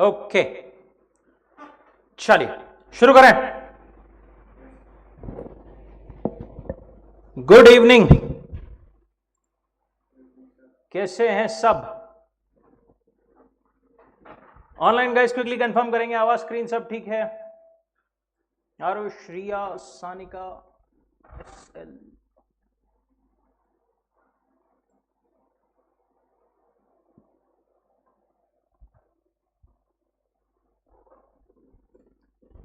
Okay, चलिए शुरू करें। गुड इवनिंग, कैसे हैं सब? ऑनलाइन गाइस क्विकली कंफर्म करेंगे, आवाज स्क्रीन सब ठीक है? Aarush, Shriya, Sanika, SL,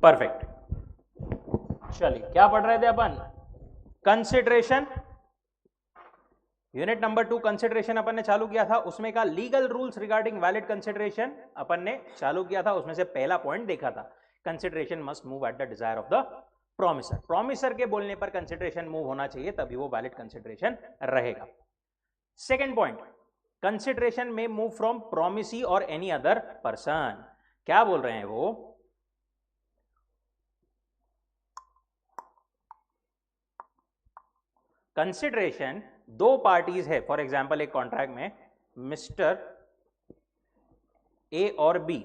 perfect. चलिए क्या पढ़ रहे थे अपन? कंसिडरेशन, यूनिट नंबर 2 कंसिडरेशन अपन ने चालू किया था। उसमें का legal rules regarding valid consideration अपन ने चालू किया था। उसमें से पहला पॉइंट देखा था, consideration must move at the desire of the promisor. Promisor के बोलने पर कंसिडरेशन मूव होना चाहिए, तभी वो वैलिड कंसिडरेशन रहेगा। सेकेंड पॉइंट, कंसिडरेशन में मूव फ्रॉम प्रोमिसी और एनी अदर पर्सन। क्या बोल रहे हैं वो? कंसिडरेशन दो पार्टीज है, फॉर एग्जाम्पल एक कॉन्ट्रैक्ट में मिस्टर ए और बी,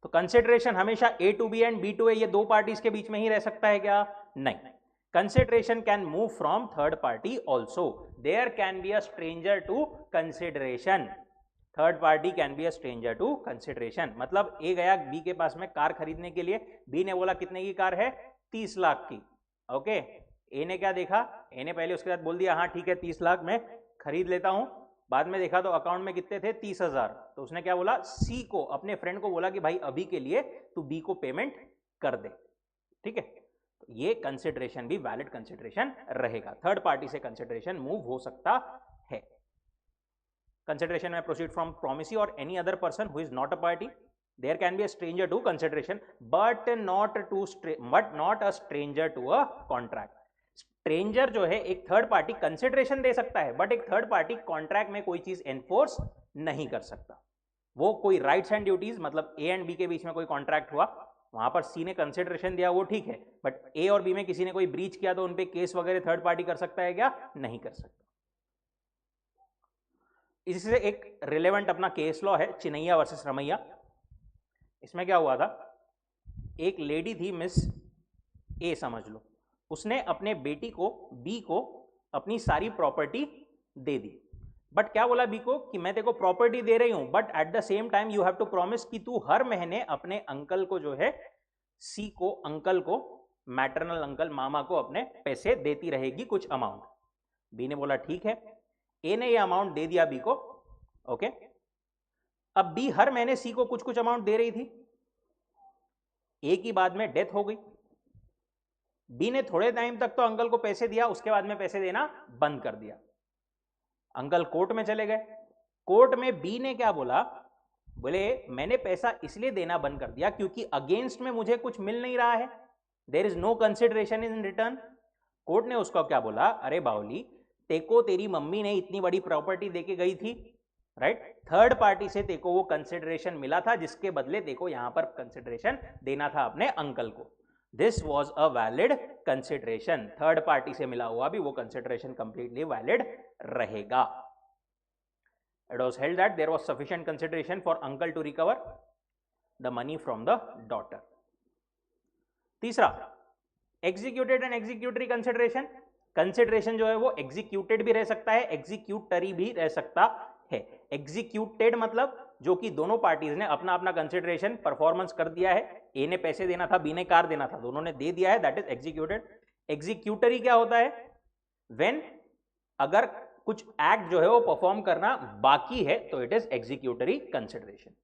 तो कंसिडरेशन हमेशा A to B and B to A, ये दो पार्टीज के बीच में ही रह सकता है क्या? नहीं, consideration can move from third party also. There can be a stranger to consideration, third party can be a stranger to consideration. मतलब ए गया बी के पास में कार खरीदने के लिए, बी ने बोला कितने की कार है? 30 लाख की। ओके, ए ने क्या देखा? ए ने पहले उसके साथ बोल दिया हाँ ठीक है 30 लाख मैं खरीद लेता हूं। बाद में देखा तो अकाउंट में कितने थे? 30,000। तो उसने क्या बोला? सी को, अपने फ्रेंड को बोला कि भाई अभी के लिए तू बी को पेमेंट कर दे। ठीक है, तो ये कंसिडरेशन भी वैलिड कंसिडरेशन रहेगा। थर्ड पार्टी से कंसिडरेशन मूव हो सकता है। कंसिडरेशन में प्रोसीड फ्रॉम प्रोमिसी और any other person who is not a party. There can be a stranger to consideration but not a stranger to a contract. Stranger जो है एक third party consideration दे सकता है, बट एक third party contract में कोई चीज एनफोर्स नहीं कर सकता। वो कोई राइट्स एंड ड्यूटीज, मतलब ए एंड बी के बीच में कोई कॉन्ट्रैक्ट हुआ, वहां पर सी ने कंसिडरेशन दिया, वो ठीक है, बट ए और बी में किसी ने कोई ब्रीच किया तो उनपे केस वगैरह थर्ड पार्टी कर सकता है क्या? नहीं कर सकता। इससे एक रिलेवेंट अपना केस लॉ है, चिनैया वर्सेस रमैया। इसमें क्या हुआ था? एक लेडी थी, मिस ए समझ लो, उसने अपने बेटी को, बी को, अपनी सारी प्रॉपर्टी दे दी। बट क्या बोला बी को कि मैं तेरे को प्रॉपर्टी दे रही हूं, but at the same time you have to promise कि तू हर महीने अपने अंकल को जो है, सी को, अंकल को, मैटरनल अंकल, मामा को अपने पैसे देती रहेगी कुछ अमाउंट। बी ने बोला ठीक है। ए ने ये अमाउंट दे दिया बी को। ओके, अब बी हर महीने सी को कुछ कुछ अमाउंट दे रही थी। ए की बाद में डेथ हो गई। बी ने थोड़े टाइम तक तो अंकल को पैसे दिया, उसके बाद में पैसे देना बंद कर दिया। अंकल कोर्ट में चले गए। कोर्ट में बी ने क्या बोला? बोले मैंने पैसा इसलिए देना बंद कर दिया क्योंकि अगेंस्ट में मुझे कुछ मिल नहीं रहा है, there is no consideration in return. Court ने उसको क्या बोला? अरे बाउली, तेको तेरी मम्मी ने इतनी बड़ी प्रॉपर्टी देके गई थी, राइट? थर्ड पार्टी से तेको वो कंसिडरेशन मिला था, जिसके बदले तेको यहां पर कंसिडरेशन देना था अपने अंकल को। This was a valid consideration. Third party से मिला हुआ भी वो कंसिडरेशन कंप्लीटली वैलिड रहेगा। It was held that there was sufficient consideration for uncle to recover the money from the daughter. तीसरा, executed and executory consideration. Consideration जो है वो एग्जीक्यूटेड भी रह सकता है, एग्जीक्यूटरी भी रह सकता है। एग्जीक्यूटेड मतलब जो कि दोनों पार्टीज ने अपना अपना कंसिडरेशन परफॉर्मेंस कर दिया है। ए ने पैसे देना था, बी ने कार देना था, दोनों ने दे दिया है, दैट इज एग्जीक्यूटेड। एग्जीक्यूटरी क्या होता है? व्हेन अगर कुछ एक्ट जो है वो परफॉर्म करना बाकी है तो इट इज एग्जीक्यूटरी कंसिडरेशन।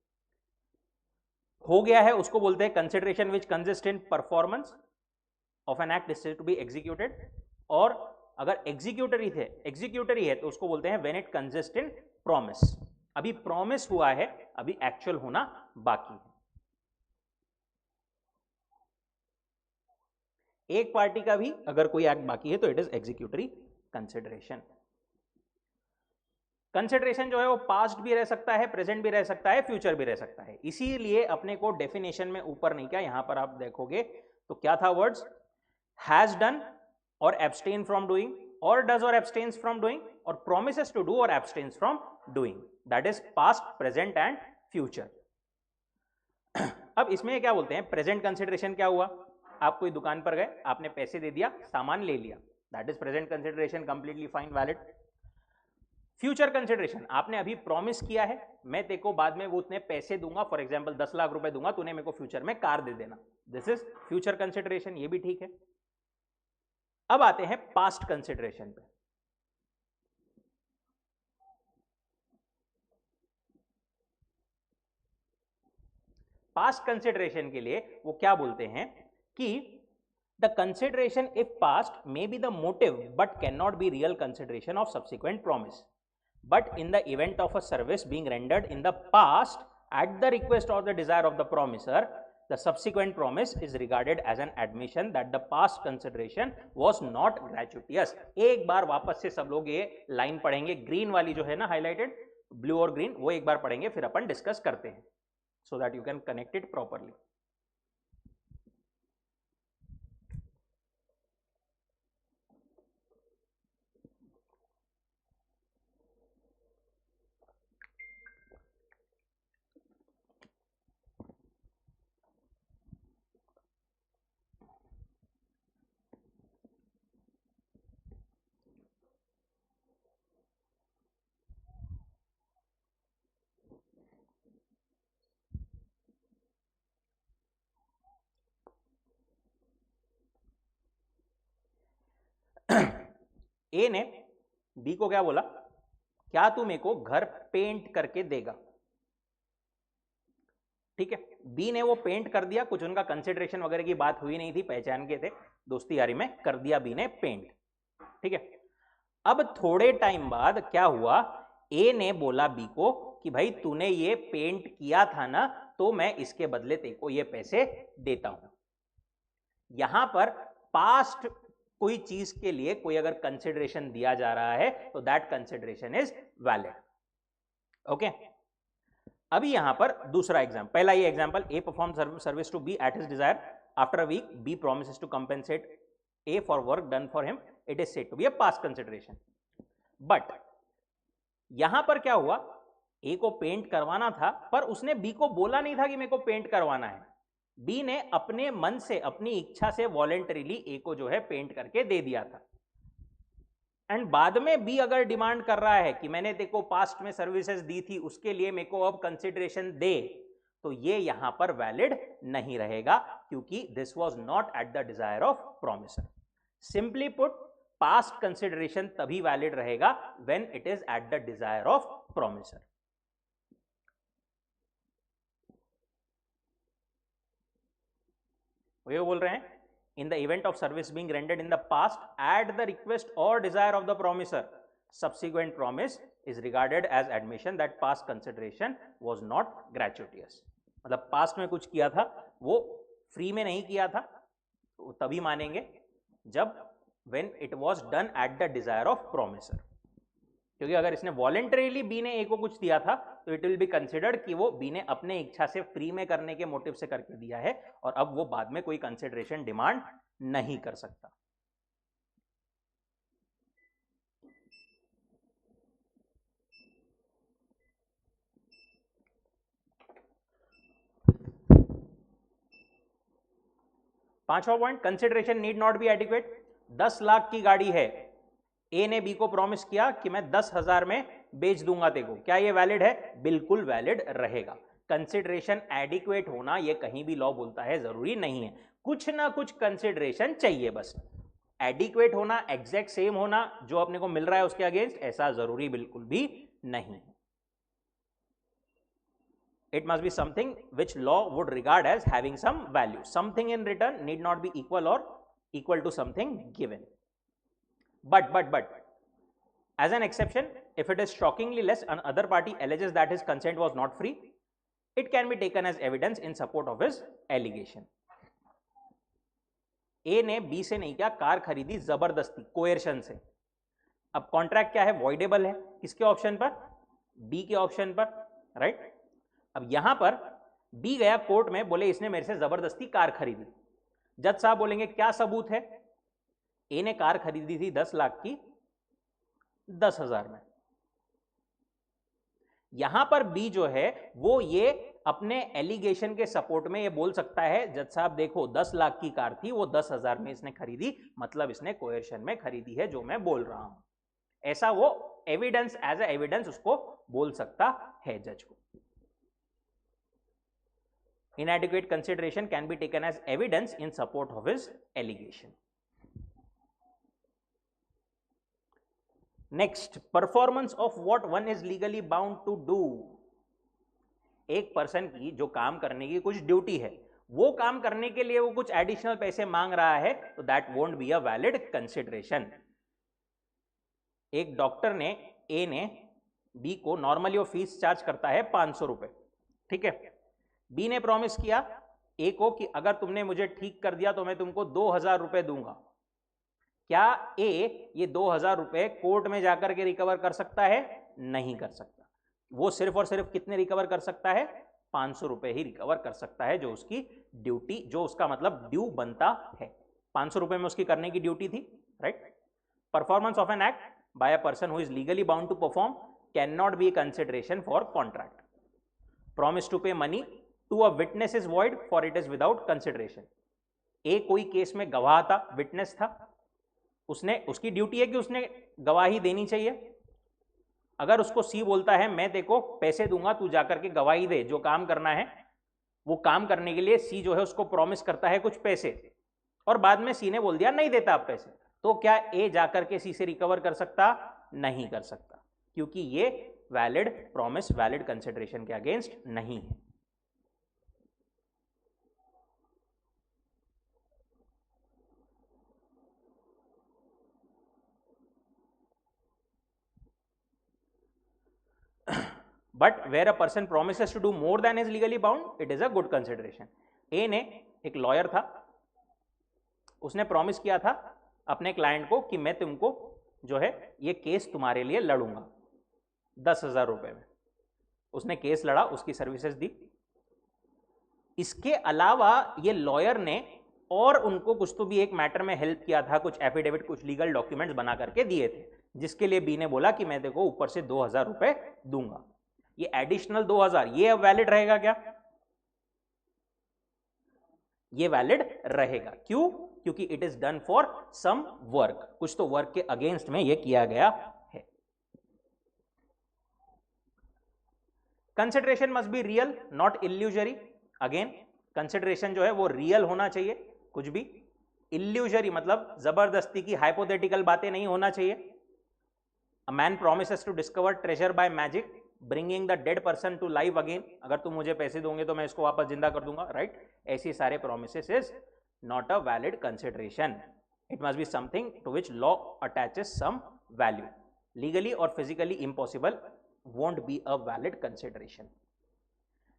हो गया है उसको बोलते हैं consideration which consist in performance of an act is to be executed. और अगर एग्जीक्यूटरी है तो उसको बोलते हैं when it consist in promise. अभी प्रॉमिस हुआ है, अभी एक्चुअल होना बाकी है। एक पार्टी का भी अगर कोई एक्ट बाकी है तो it is executory consideration. Consideration जो है वो पास्ट भी रह सकता है, प्रेजेंट भी रह सकता है, फ्यूचर भी रह सकता है। इसीलिए अपने को डेफिनेशन में ऊपर नहीं किया, यहां पर आप देखोगे तो क्या था वर्ड्स? हैज डन और एब्सटेन फ्रॉम डूइंग, और डज और एब्सटेन्स फ्रॉम डूइंग, और प्रोमिसेस टू डू और abstains from doing. That is past, present and future. अब इसमें क्या बोलते हैं, प्रेजेंट कंसिडरेशन क्या हुआ, आप कोई दुकान पर गए, आपने पैसे दे दिया, सामान ले लिया, that is present consideration, completely fine, valid. Future consideration, आपने अभी प्रॉमिस किया है मैं तेरे को बाद में वो उतने पैसे दूंगा, फॉर एग्जांपल 10 लाख रुपए दूंगा, तूने मेरे को फ्यूचर में कार दे देना, दिस इज फ्यूचर कंसिडरेशन, ये भी ठीक है। अब आते हैं पास्ट कंसिडरेशन पे। पास्ट कंसिडरेशन के लिए वो क्या बोलते हैं कि the consideration if past may be the motive but can not be real consideration of subsequent promise, but in the event of a service being rendered in the past at the request or the desire of the promisor, the subsequent promise is regarded as an admission that the past consideration was not gratuitous। एक बार वापस से सब लोग ये line पढ़ेंगे, green वाली जो है ना हाईलाइटेड, ब्लू और ग्रीन, वो एक बार पढ़ेंगे, फिर अपन डिस्कस करते हैं, so that you can connect it properly। ए ने बी को क्या बोला, क्या तू मेरे को घर पेंट करके देगा, ठीक है। बी ने वो पेंट कर दिया, कुछ उनका कंसिडरेशन वगैरह की बात हुई नहीं थी, पहचान के थे, दोस्ती यारी में कर दिया बी ने पेंट, ठीक है। अब थोड़े टाइम बाद क्या हुआ, ए ने बोला बी को कि भाई तूने ये पेंट किया था ना, तो मैं इसके बदले तेरे को ये पैसे देता हूं। यहां पर पास्ट कोई चीज के लिए कोई अगर कंसिडरेशन दिया जा रहा है तो that consideration is valid, okay. अभी यहां पर दूसरा एग्जाम्पल, पहला ये example, A perform service to be at his desire, after a week B promises to compensate A for work done for him, it is said to be a past consideration. But यहां पर क्या हुआ, ए को paint करवाना था, पर उसने B को बोला नहीं था कि मेरे को पेंट करवाना है, बी ने अपने मन से, अपनी इच्छा से वॉलेंटरीली ए को जो है पेंट करके दे दिया था। एंड बाद में बी अगर डिमांड कर रहा है कि मैंने देखो पास्ट में सर्विसेज दी थी, उसके लिए मेरे को अब कंसिडरेशन दे, तो ये यहां पर वैलिड नहीं रहेगा, क्योंकि this was not at the desire of promiser. Simply put, past consideration तभी वैलिड रहेगा when it is eight the desire of promiser. वो बोल रहे हैं, in the event of service being rendered in the past at the request or desire of the promisor, subsequent promise is regarded as admission that past consideration was not gratuitous। मतलब past में कुछ किया था, वो free में नहीं किया था, तो तभी मानेंगे जब when it was done at the desire of promisor। क्योंकि अगर इसने वॉलेंटरीली बी ने ए को कुछ दिया था, तो इट विल बी कंसिडर्ड कि वो बी ने अपने इच्छा से फ्री में करने के मोटिव से करके दिया है, और अब वो बाद में कोई कंसिडरेशन डिमांड नहीं कर सकता। पांचवा point, consideration need not be adequate. 10 lakh की गाड़ी है, ए ने बी को प्रॉमिस किया कि मैं 10,000 में बेच दूंगा तेरे को, क्या ये वैलिड है? बिल्कुल वैलिड रहेगा। कंसिडरेशन एडिक्वेट होना ये कहीं भी लॉ बोलता है जरूरी नहीं है, कुछ ना कुछ कंसिडरेशन चाहिए बस। एडिक्वेट होना, एग्जैक्ट सेम होना, जो अपने को मिल रहा है उसके अगेंस्ट, ऐसा जरूरी बिल्कुल भी नहीं है। It must be something which law would regard as having some value. Something in return need not be equal or equal to something given. But, as an exception, if it is shockingly less and other party alleges that his consent was not free, it can be taken as evidence in support of his allegation. A ने B से नहीं क्या, car खरीदी जबरदस्ती, कोएर्शन से। अब contract क्या है? वॉइडेबल है। किसके ऑप्शन पर? B के ऑप्शन पर, राइट? अब यहां पर बी गया कोर्ट में, बोले इसने मेरे से जबरदस्ती कार खरीदी। जज साहब बोलेंगे क्या सबूत है? ए ने कार खरीदी थी 10 लाख की 10,000 में। यहां पर बी जो है वो ये अपने एलिगेशन के सपोर्ट में ये बोल सकता है जज साहब देखो 10 लाख की कार थी, वो 10,000 में इसने खरीदी, मतलब इसने कोएर्शन में खरीदी है जो मैं बोल रहा हूं। ऐसा वो एविडेंस, एज ए एविडेंस उसको बोल सकता है जज को। Inadequate consideration can be taken as evidence in support of his allegation. Next, performance of what one is legally bound to do. एक पर्सन की जो काम करने की कुछ ड्यूटी है, वो काम करने के लिए वो कुछ एडिशनल पैसे मांग रहा है, तो that won't be a valid consideration. एक डॉक्टर ने, ए ने बी को, नॉर्मली वो फीस चार्ज करता है 500 रुपए, ठीक है। बी ने प्रॉमिस किया ए को कि अगर तुमने मुझे ठीक कर दिया तो मैं तुमको 2,000 रुपए दूंगा। क्या ए ये 2,000 रुपए कोर्ट में जाकर के रिकवर कर सकता है? नहीं कर सकता। वो सिर्फ और सिर्फ कितने रिकवर कर सकता है? 500 रुपए ही रिकवर कर सकता है, जो उसकी ड्यूटी, जो उसका मतलब ड्यू बनता है। 500 रुपए में उसकी करने की ड्यूटी थी, right. Performance of an act by a person who is legally bound to perform can not be consideration for contract. Promise to pay money to a witness is void for it is without consideration. ए कोई case में गवाह था, witness था, उसने, उसकी duty है कि उसने गवाही देनी चाहिए। अगर उसको सी बोलता है मैं देखो पैसे दूंगा, तू जाकर के गवाही दे, जो काम करना है वो काम करने के लिए सी जो है उसको प्रॉमिस करता है कुछ पैसे, और बाद में सी ने बोल दिया नहीं देता आप पैसे, तो क्या ए जाकर के सी से रिकवर कर सकता? नहीं कर सकता, क्योंकि ये वैलिड प्रॉमिस, वैलिड कंसिडरेशन के अगेंस्ट नहीं है। But where a person promises to do more than is legally bound, it is a good consideration. ए ने, एक लॉयर था, उसने प्रॉमिस किया था अपने क्लाइंट को कि मैं तुमको जो है ये केस तुम्हारे लिए लड़ूंगा 10,000 रुपए में। उसने केस लड़ा, उसकी सर्विसेज दी। इसके अलावा ये लॉयर ने और उनको कुछ तो भी एक मैटर में हेल्प किया था, कुछ एफिडेविट, कुछ लीगल डॉक्यूमेंट्स बना करके दिए थे, जिसके लिए बी ने बोला कि मैं देखो ऊपर से 2,000 रुपए दूंगा। ये एडिशनल 2,000 ये अब वैलिड रहेगा क्या? ये वैलिड रहेगा। क्यों? क्योंकि it is done for some work, कुछ तो वर्क के अगेंस्ट में ये किया गया है। Consideration must be real not illusory. Again consideration जो है वो रियल होना चाहिए, कुछ भी इल्यूजरी मतलब जबरदस्ती की हाइपोथेटिकल बातें नहीं होना चाहिए। A man promises to discover treasure by magic bringing the dead person to life again. अगर तुम मुझे पैसे दोगे तो मैं इसको वापस जिंदा कर दूंगा, राइट। ऐसे सारे promises is not a valid consideration. It must be something to which law attaches some value. Legally और physically impossible won't be a valid consideration.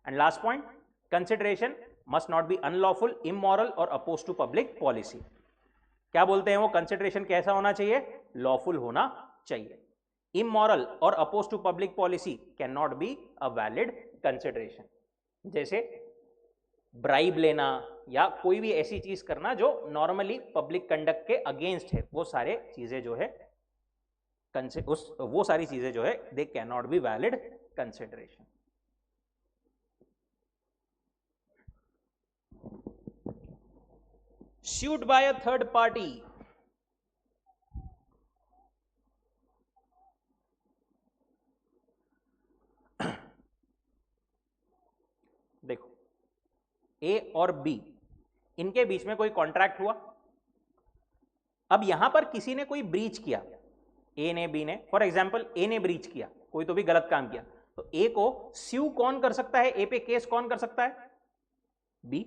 And last point, consideration must not be unlawful, immoral or opposed to public policy. क्या बोलते हैं वो? Consideration कैसा होना चाहिए? Lawful होना चाहिए। इमोरल और oppose to public policy can not be a valid consideration. जैसे ब्राइब लेना या कोई भी ऐसी चीज करना जो नॉर्मली पब्लिक कंडक्ट के अगेंस्ट है, वो सारे चीजें जो है वो सारी चीजें जो है they can not be valid consideration. sued by a third party, देखो ए और बी, इनके बीच में कोई कॉन्ट्रैक्ट हुआ। अब यहां पर किसी ने कोई ब्रीच किया, ए ने, बी ने, फॉर एग्जाम्पल ए ने ब्रीच किया, कोई तो भी गलत काम किया, तो ए को स्यू कौन कर सकता है? ए पे केस कौन कर सकता है? बी।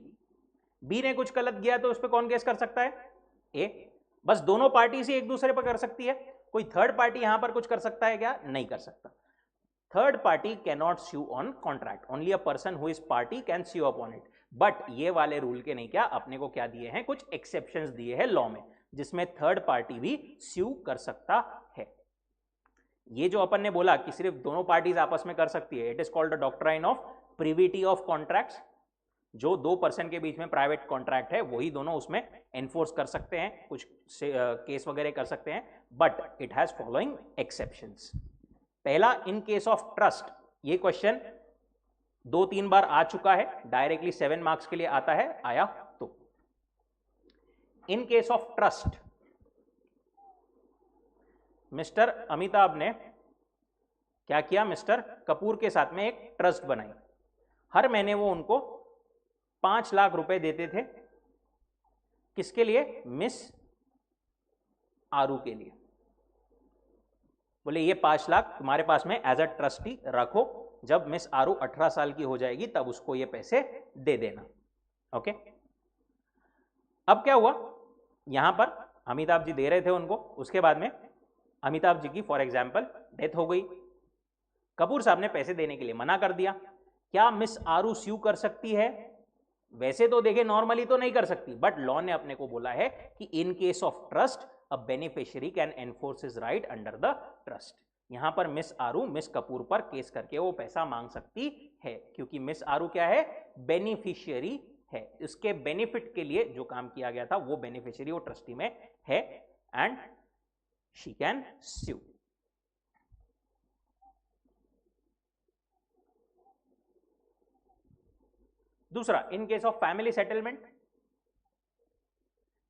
बी ने कुछ गलत किया तो उस पर कौन केस कर सकता है? ए। बस दोनों पार्टी से एक दूसरे पर कर सकती है। कोई थर्ड पार्टी यहां पर कुछ कर सकता है क्या? नहीं कर सकता। Third party can not sue on contract, only a person who is party can sue upon it. But ये वाले रूल के नहीं, क्या अपने को क्या दिए हैं? कुछ एक्सेप्शंस दिए हैं लॉ में, जिसमें थर्ड पार्टी भी स्यू कर सकता है। ये जो अपन ने बोला कि सिर्फ दोनों पार्टीज आपस में कर सकती है, it is called the doctrine of privity of contracts. जो दो पर्सन के बीच में प्राइवेट कॉन्ट्रैक्ट है वही दोनों उसमें एनफोर्स कर सकते हैं, कुछ केस वगैरह कर सकते हैं, but it has following exceptions. पहला, इन केस ऑफ ट्रस्ट, ये क्वेश्चन 2-3 बार आ चुका है, डायरेक्टली 7 मार्क्स के लिए आता है, आया तो। In case of trust, mister Amitabh ने क्या किया, मिस्टर कपूर के साथ में एक ट्रस्ट बनाई। हर महीने वो उनको 5 लाख रुपए देते थे। किसके लिए? मिस आरू के लिए। बोले ये 5 लाख तुम्हारे पास में एज अ ट्रस्टी रखो, जब मिस आरू 18 साल की हो जाएगी तब उसको ये पैसे दे देना। ओके, अब क्या हुआ, यहां पर अमिताभ जी दे रहे थे उनको, उसके बाद में अमिताभ जी की फॉर एग्जाम्पल डेथ हो गई। कपूर साहब ने पैसे देने के लिए मना कर दिया। क्या मिस आरू स्यू कर सकती है? वैसे तो देखे नॉर्मली तो नहीं कर सकती, बट लॉ ने अपने को बोला है कि in case of trust a beneficiary can enforce his right under the trust. यहां पर मिस आरू मिस कपूर पर केस करके वो पैसा मांग सकती है, क्योंकि मिस आरू क्या है? बेनिफिशियरी है। उसके बेनिफिट के लिए जो काम किया गया था वो बेनिफिशियरी वो ट्रस्टी में है, एंड शी कैन स्यू। दूसरा, in case of family settlement,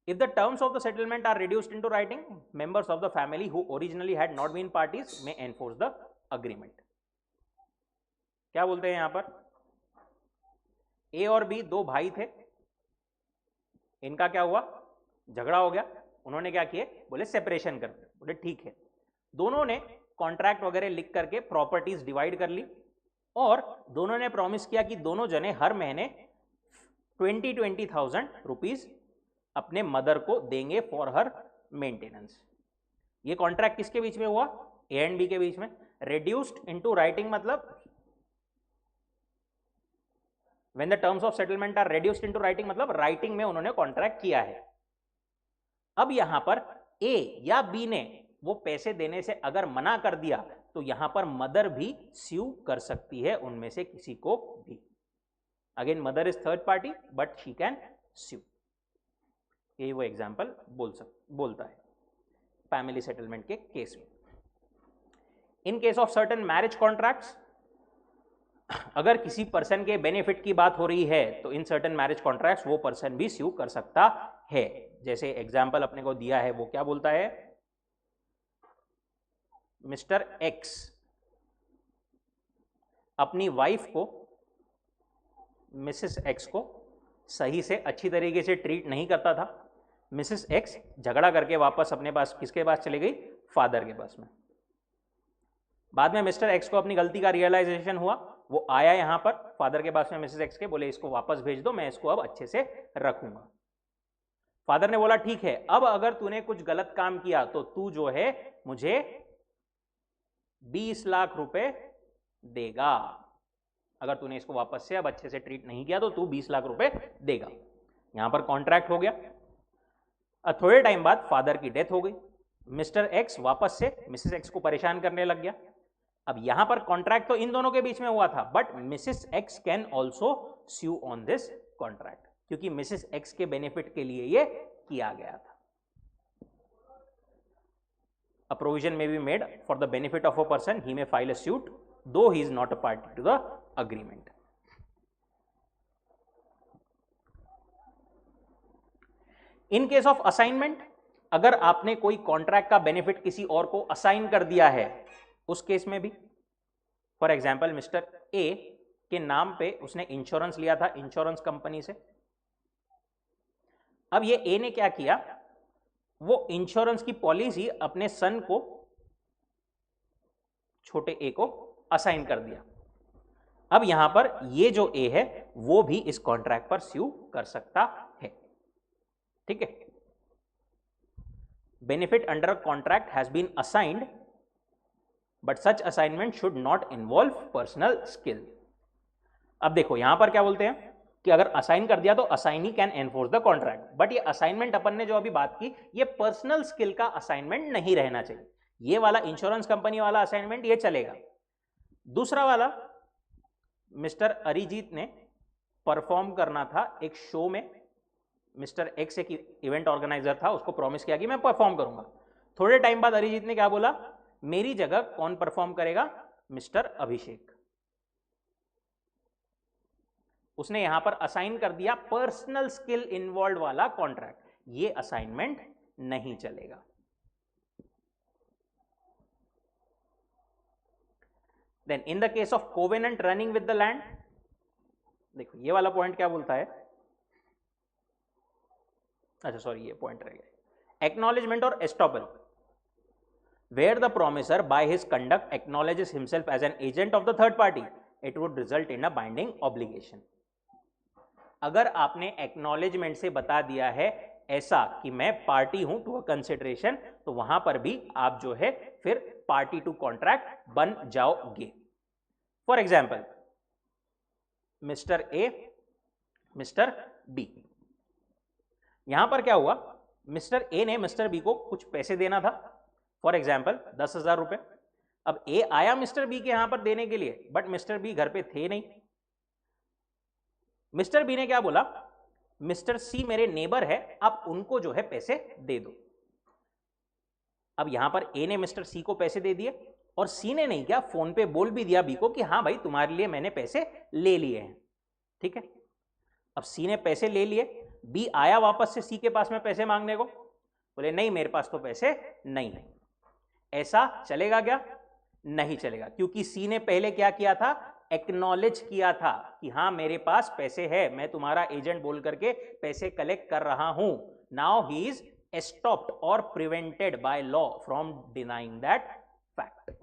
if the terms of the settlement are reduced into writing, members of the family who originally had not been parties may enforce the agreement. क्या बोलते हैं यहां पर? ए और B दो भाई थे, इनका क्या हुआ? झगड़ा हो गया। उन्होंने क्या किए? बोले सेपरेशन कर दे। बोले ठीक है। दोनों ने कॉन्ट्रैक्ट वगैरह लिख करके प्रॉपर्टीज डिवाइड कर ली, और दोनों ने प्रॉमिस किया कि दोनों जने हर महीने 20,000 रुपीज अपने मदर को देंगे फॉर हर मेंटेनेंस। ये कॉन्ट्रैक्ट किसके बीच में हुआ? ए एंड बी के बीच में। रिड्यूस्ड इनटू राइटिंग मतलब when the terms of settlement are reduced into writing मतलब राइटिंग में उन्होंने कॉन्ट्रैक्ट किया है। अब यहां पर ए या बी ने वो पैसे देने से अगर मना कर दिया तो यहां पर मदर भी स्यू कर सकती है, उनमें से किसी को भी। Again mother is third party but she can sue. ये वो एग्जाम्पल बोलता है फैमिली सेटलमेंट के केस में। In case of certain marriage contracts, अगर किसी पर्सन के बेनिफिट की बात हो रही है तो इन सर्टेन मैरिज कॉन्ट्रैक्ट्स वो पर्सन भी स्यू कर सकता है। जैसे एग्जाम्पल अपने को दिया है, वो क्या बोलता है? मिस्टर एक्स अपनी वाइफ को, मिसेस एक्स को सही से अच्छी तरीके से ट्रीट नहीं करता था। मिसेस एक्स झगड़ा करके वापस अपने पास किसके पास चली गई? फादर के पास में। बाद में मिस्टर एक्स को अपनी गलती का रियलाइजेशन हुआ, वो आया यहां पर फादर के पास में मिसेस एक्स के, बोले इसको वापस भेज दो, मैं इसको अब अच्छे से रखूंगा। फादर ने बोला ठीक है, अब अगर तूने कुछ गलत काम किया तो तू जो है मुझे 20 लाख रुपए देगा। अगर तूने इसको वापस से अब अच्छे से ट्रीट नहीं किया तो तू 20 लाख रुपए देगा। यहां पर कॉन्ट्रैक्ट हो गया। थोड़े टाइम बाद फादर की डेथ हो गई। मिस्टर एक्स वापस से मिसेस एक्स को परेशान करने लग गया। अब यहां पर कॉन्ट्रैक्ट तो इन दोनों के बीच में हुआ था, but Mrs X can also sue on this contract, क्योंकि मिसेस एक्स के बेनिफिट के लिए ये किया गया था। A provision may be made for the benefit of a person, he may file a suit though he is not a party to the agreement. In case of assignment, अगर आपने कोई कॉन्ट्रैक्ट का बेनिफिट किसी और को assign कर दिया है, उस केस में भी फॉर एग्जाम्पल मिस्टर ए के नाम पे उसने इंश्योरेंस लिया था इंश्योरेंस कंपनी से। अब ये ए ने क्या किया, वो इंश्योरेंस की पॉलिसी अपने सन को, छोटे ए को असाइन कर दिया। अब यहां पर ये जो ए है वो भी इस कॉन्ट्रैक्ट पर स्यू कर सकता है। ठीक है, benefit under contract has been assigned but such assignment should not involve personal skill. अब देखो यहां पर क्या बोलते हैं कि अगर असाइन कर दिया तो assignee can enforce the contract, but ये असाइनमेंट अपन ने जो अभी बात की ये पर्सनल स्किल का असाइनमेंट नहीं रहना चाहिए। ये वाला इंश्योरेंस कंपनी वाला असाइनमेंट ये चलेगा। दूसरा वाला, मिस्टर अरिजीत ने परफॉर्म करना था एक शो में। मिस्टर एक्स एक इवेंट ऑर्गेनाइजर था, उसको प्रॉमिस किया कि मैं परफॉर्म करूंगा। थोड़े टाइम बाद अरिजीत ने क्या बोला, मेरी जगह कौन परफॉर्म करेगा? मिस्टर अभिषेक। उसने यहां पर असाइन कर दिया पर्सनल स्किल इन्वॉल्व वाला कॉन्ट्रैक्ट, ये असाइनमेंट नहीं चलेगा। Then in the case of covenant running with the land, देखो ये वाला पॉइंट क्या बोलता है, अच्छा सॉरी ये पॉइंट रह गया, एक्नॉलेजमेंट और estoppel, where the promisor by his conduct acknowledges himself as an agent of the third party, it would result in a binding obligation। अगर आपने एक्नॉलेजमेंट से बता दिया है ऐसा कि मैं पार्टी हूं टू अ कंसिडरेशन, तो वहां पर भी आप जो है फिर पार्टी टू कॉन्ट्रैक्ट बन जाओगे। For example Mr A, Mr B, यहां पर क्या हुआ, मिस्टर ए ने मिस्टर बी को कुछ पैसे देना था, फॉर एग्जाम्पल 10,000 रुपए। अब ए आया मिस्टर बी के यहां पर देने के लिए, बट मिस्टर बी घर पे थे नहीं। मिस्टर बी ने क्या बोला, मिस्टर सी मेरे नेबर है, आप उनको जो है पैसे दे दो। अब यहां पर ए ने मिस्टर सी को पैसे दे दिए, और सी ने नहीं क्या, फोन पे बोल भी दिया बी को कि हाँ भाई तुम्हारे लिए मैंने पैसे ले लिए हैं, ठीक है। अब सी ने पैसे ले लिए, बी आया वापस से सी के पास में पैसे मांगने को, बोले नहीं मेरे पास तो पैसे नहीं है। ऐसा चलेगा क्या, नहीं चलेगा, क्योंकि सी ने पहले क्या किया था, एक्नॉलेज किया था कि हाँ मेरे पास पैसे है, मैं तुम्हारा एजेंट बोल करके पैसे कलेक्ट कर रहा हूं। नाउ ही इज स्टॉप्ड और prevented by law from denying that fact.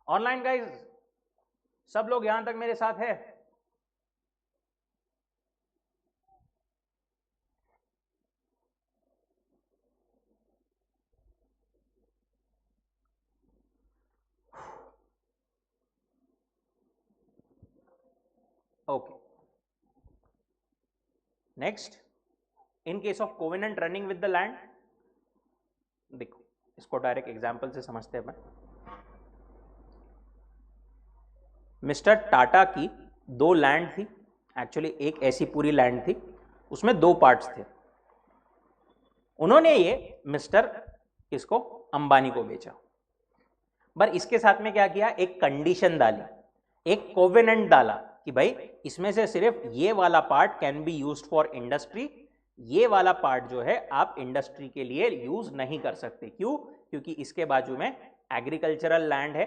Online guys सब लोग यहां तक मेरे साथ है? Okay, next, in case of covenant running with the land, देखो इसको डायरेक्ट एग्जांपल से समझते हैं। मिस्टर टाटा की दो लैंड थी, एक्चुअली एक ऐसी पूरी लैंड थी, उसमें दो पार्ट्स थे। उन्होंने ये मिस्टर किसको, अंबानी को बेचा। पर इसके साथ में क्या किया, एक कंडीशन डाली, एक कोवेनेंट डाला कि भाई इसमें से सिर्फ ये वाला part can be used for industry, ये वाला पार्ट जो है आप इंडस्ट्री के लिए यूज नहीं कर सकते। क्यों, क्योंकि इसके बाजू में एग्रीकल्चरल लैंड है,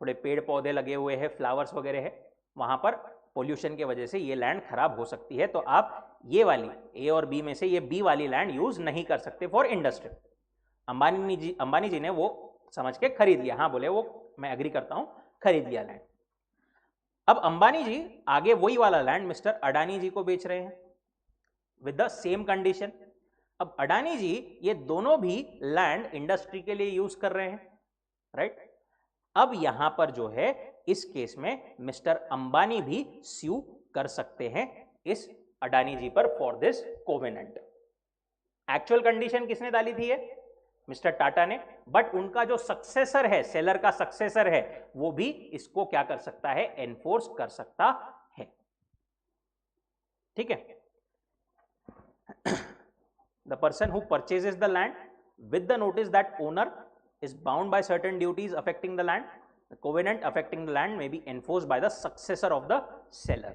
थोड़े पेड़ पौधे लगे हुए हैं, फ्लावर्स वगैरह है, वहां पर पोल्यूशन की वजह से ये लैंड खराब हो सकती है, तो आप ये वाली ए और बी में से ये बी वाली लैंड यूज नहीं कर सकते फॉर इंडस्ट्री। अंबानी जी ने वो समझ के खरीद लिया, हाँ बोले वो मैं एग्री करता हूं, खरीद लिया लैंड। अब अंबानी जी आगे वही वाला लैंड मिस्टर अडानी जी को बेच रहे हैं विद द सेम कंडीशन। अब अडानी जी ये दोनों भी लैंड इंडस्ट्री के लिए यूज कर रहे हैं, राइट। अब यहां पर जो है इस केस में मिस्टर अंबानी भी स्यू कर सकते हैं इस अडानी जी पर for this covenant. Actual condition किसने डाली थी, ये मिस्टर टाटा ने, बट उनका जो सक्सेसर है, सेलर का सक्सेसर है, वो भी इसको क्या कर सकता है, एनफोर्स कर सकता है, ठीक है। The person who purchases the land with the notice that owner is bound by certain duties affecting the land, the covenant affecting the land may be enforced by the successor of the seller.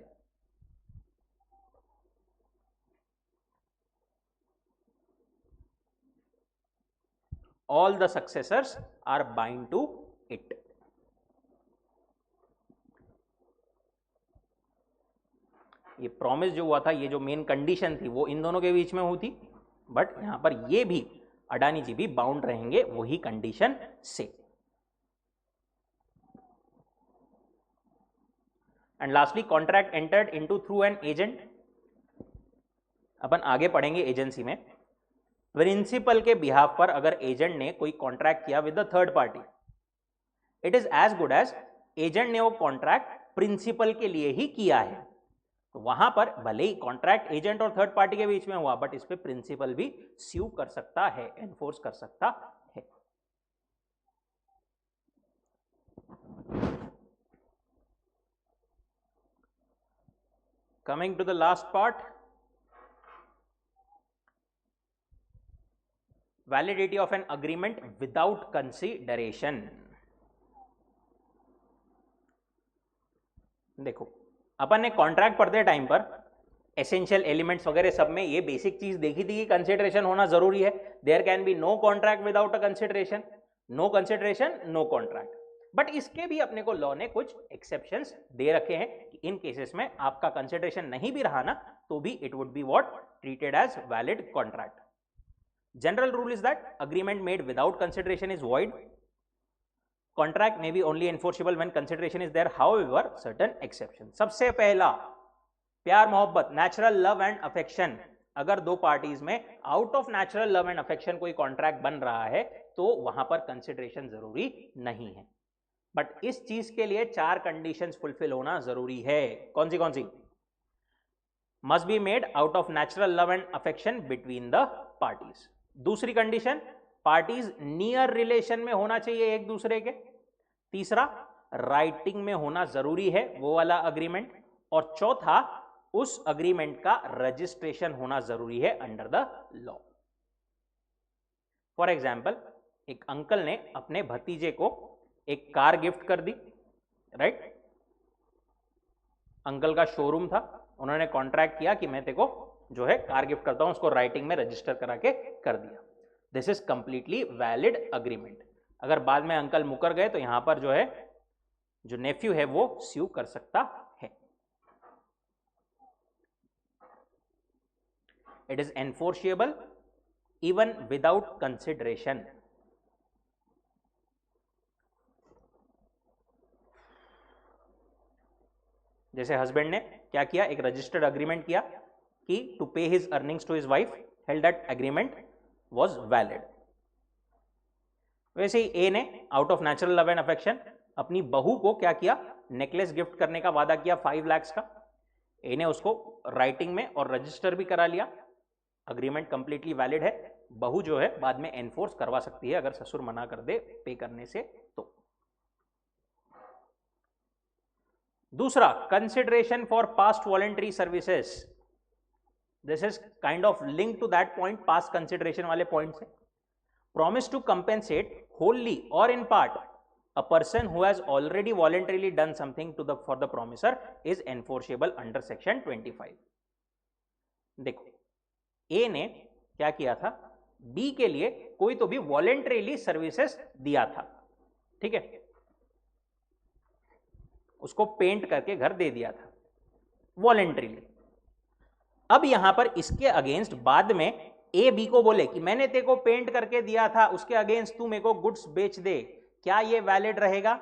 All the successors are bound to it. ये promise जो हुआ था, ये जो main condition थी वो इन दोनों के बीच में हुई थी, बट यहां पर ये भी अडानी जी भी बाउंड रहेंगे वही कंडीशन से। And lastly contract entered into through an agent, अपन आगे पढ़ेंगे एजेंसी में। प्रिंसिपल के बिहाफ पर अगर एजेंट ने कोई कॉन्ट्रैक्ट किया with the third party, it is as good as agent ने वो कॉन्ट्रैक्ट प्रिंसिपल के लिए ही किया है। तो वहां पर भले ही कॉन्ट्रैक्ट एजेंट और थर्ड पार्टी के बीच में हुआ, बट इस पे प्रिंसिपल भी स्यू कर सकता है, एनफोर्स कर सकता है। Coming to the last part, validity of an agreement without consideration. देखो अपन ने कॉन्ट्रैक्ट पढ़ते टाइम पर एसेंशियल एलिमेंट्स वगैरह सब में ये बेसिक चीज देखी थी कि कंसिडरेशन होना जरूरी है। There can be no contract without a consideration, no consideration no contract. But इसके भी अपने को लॉ ने कुछ एक्सेप्शंस दे रखे हैं कि इन केसेस में आपका कंसिडरेशन नहीं भी रहा ना तो भी it would be what treated as valid contract. General rule is that agreement made without consideration is void. Contract may be only enforceable when consideration is there, however certain exception। सबसे पहला प्यार मोहब्बत, नेचुरल लव एंड अफेक्शन, अगर दो parties में out of natural love and affection कोई contract बन रहा है तो वहां पर कंसिडरेशन जरूरी नहीं है। बट इस चीज के लिए 4 कंडीशंस फुलफिल होना जरूरी है। कौन सी? Must be made out of natural love and affection between the parties. दूसरी कंडीशन, पार्टीज नियर रिलेशन में होना चाहिए एक दूसरे के। तीसरा, राइटिंग में होना जरूरी है वो वाला अग्रीमेंट। और चौथा, उस अग्रीमेंट का रजिस्ट्रेशन होना जरूरी है under the law. For example, एक अंकल ने अपने भतीजे को एक कार गिफ्ट कर दी, राइट? अंकल का शोरूम था, उन्होंने कॉन्ट्रैक्ट किया कि मैं तेरे को जो है कार गिफ्ट करता हूं, उसको राइटिंग में रजिस्टर करा के कर दिया। This is completely valid agreement. अगर बाद में अंकल मुकर गए तो यहां पर जो है जो नेफ्यू है वो स्यू कर सकता है। It is enforceable even without consideration. जैसे हस्बैंड ने क्या किया, एक रजिस्टर्ड अग्रीमेंट किया कि to pay his earnings to his wife, held that agreement was valid. वैसे ही ए ने out of natural love and affection अपनी बहू को क्या किया, नेकलेस गिफ्ट करने का वादा किया 5 लाख का। ए ने उसको राइटिंग में और रजिस्टर भी करा लिया, अग्रीमेंट कंप्लीटली वैलिड है। बहू जो है बाद में एनफोर्स करवा सकती है अगर ससुर मना कर दे पे करने से तो। दूसरा, consideration for past voluntary services. This is kind of link to that point, past consideration वाले पॉइंट से। Promise to compensate wholly or in part a person who has already voluntarily done something for the promisor is enforceable under section 25। देखो, ए ने क्या किया था, B के लिए कोई तो भी वॉलेंटरीली सर्विसेज दिया था, ठीक है, उसको पेंट करके घर दे दिया था वॉलेंटरीली। अब यहां पर इसके अगेंस्ट बाद में ए बी को बोले कि मैंने तेरे को पेंट करके दिया था, उसके अगेंस्ट तू मेरे को गुड्स बेच दे, क्या ये वैलिड रहेगा?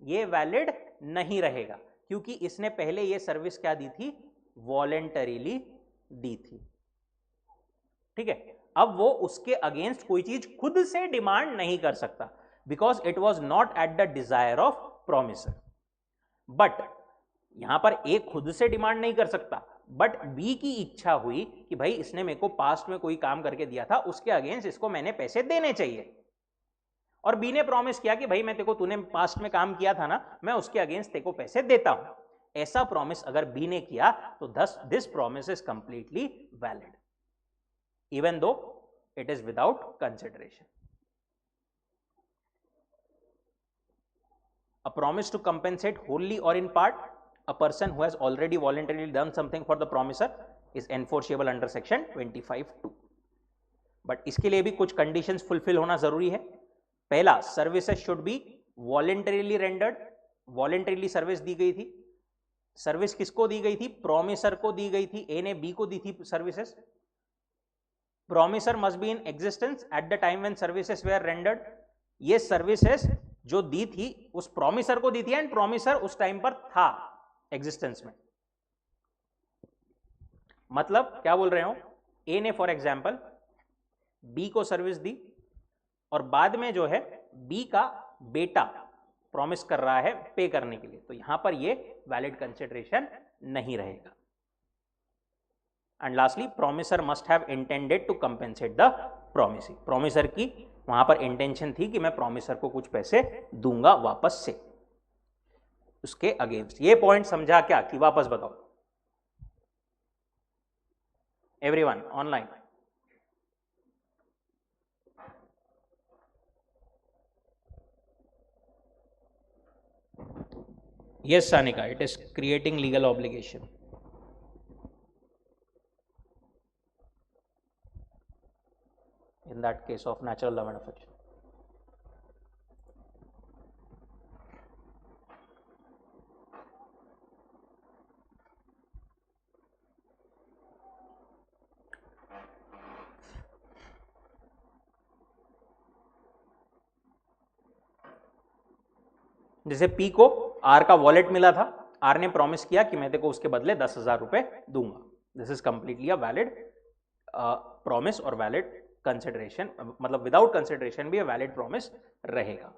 ये वैलिड नहीं रहेगा, क्योंकि इसने पहले ये सर्विस क्या दी थी, वॉलेंटरीली दी थी, ठीक है। अब वो उसके अगेंस्ट कोई चीज खुद से डिमांड नहीं कर सकता, because it was not at the desire of promisor. But यहां पर ए खुद से डिमांड नहीं कर सकता, बट बी की इच्छा हुई कि भाई इसने मेरे को पास्ट में कोई काम करके दिया था, उसके अगेंस्ट इसको मैंने पैसे देने चाहिए। और बी ने प्रॉमिस किया कि भाई मैं तेरे को, तूने पास्ट में काम किया था ना, मैं उसके अगेंस्ट तेरे को पैसे देता हूं। ऐसा प्रॉमिस अगर बी ने किया तो thus this promise is completely valid even though it is without consideration. A promise to compensate wholly or in part a person who has already voluntarily done something for the promisor is enforceable under section 25(2). But इसके लिए भी कुछ conditions fulfil होना जरूरी है। पहला, services should be voluntarily rendered. Voluntarily service दी गई थी। सर्विस किसको दी गई थी? प्रोमिसर को दी गई थी। ए ने बी को दी थी services. Promisor must be in existence at the time when services were rendered. ये सर्विसेज जो दी थी उस प्रोमिसर को दी थी एंड प्रोमिसर उस टाइम पर था एग्जिस्टेंस में। मतलब क्या बोल रहे हो, ए ने फॉर एग्जांपल बी को सर्विस दी और बाद में जो है बी का बेटा प्रॉमिस कर रहा है पे करने के लिए, तो यहां पर ये वैलिड कंसिडरेशन नहीं रहेगा। And lastly, promisor must have intended to compensate the promisee. Promisor की वहां पर इंटेंशन थी कि मैं प्रोमिसर को कुछ पैसे दूंगा वापस से उसके अगेंस्ट। ये पॉइंट समझा क्या कि वापस बताओ? Everyone online? Yes, Sanika, it is creating legal obligation. In that case of natural love and affection. जैसे पी को आर का वॉलेट मिला था, आर ने प्रॉमिस किया कि मैं तेरे को उसके बदले 10,000 रुपए दूंगा. This is completely a valid promise और वैलिड कंसिडरेशन, मतलब विदाउट कंसिडरेशन भी वैलिड प्रॉमिस रहेगा.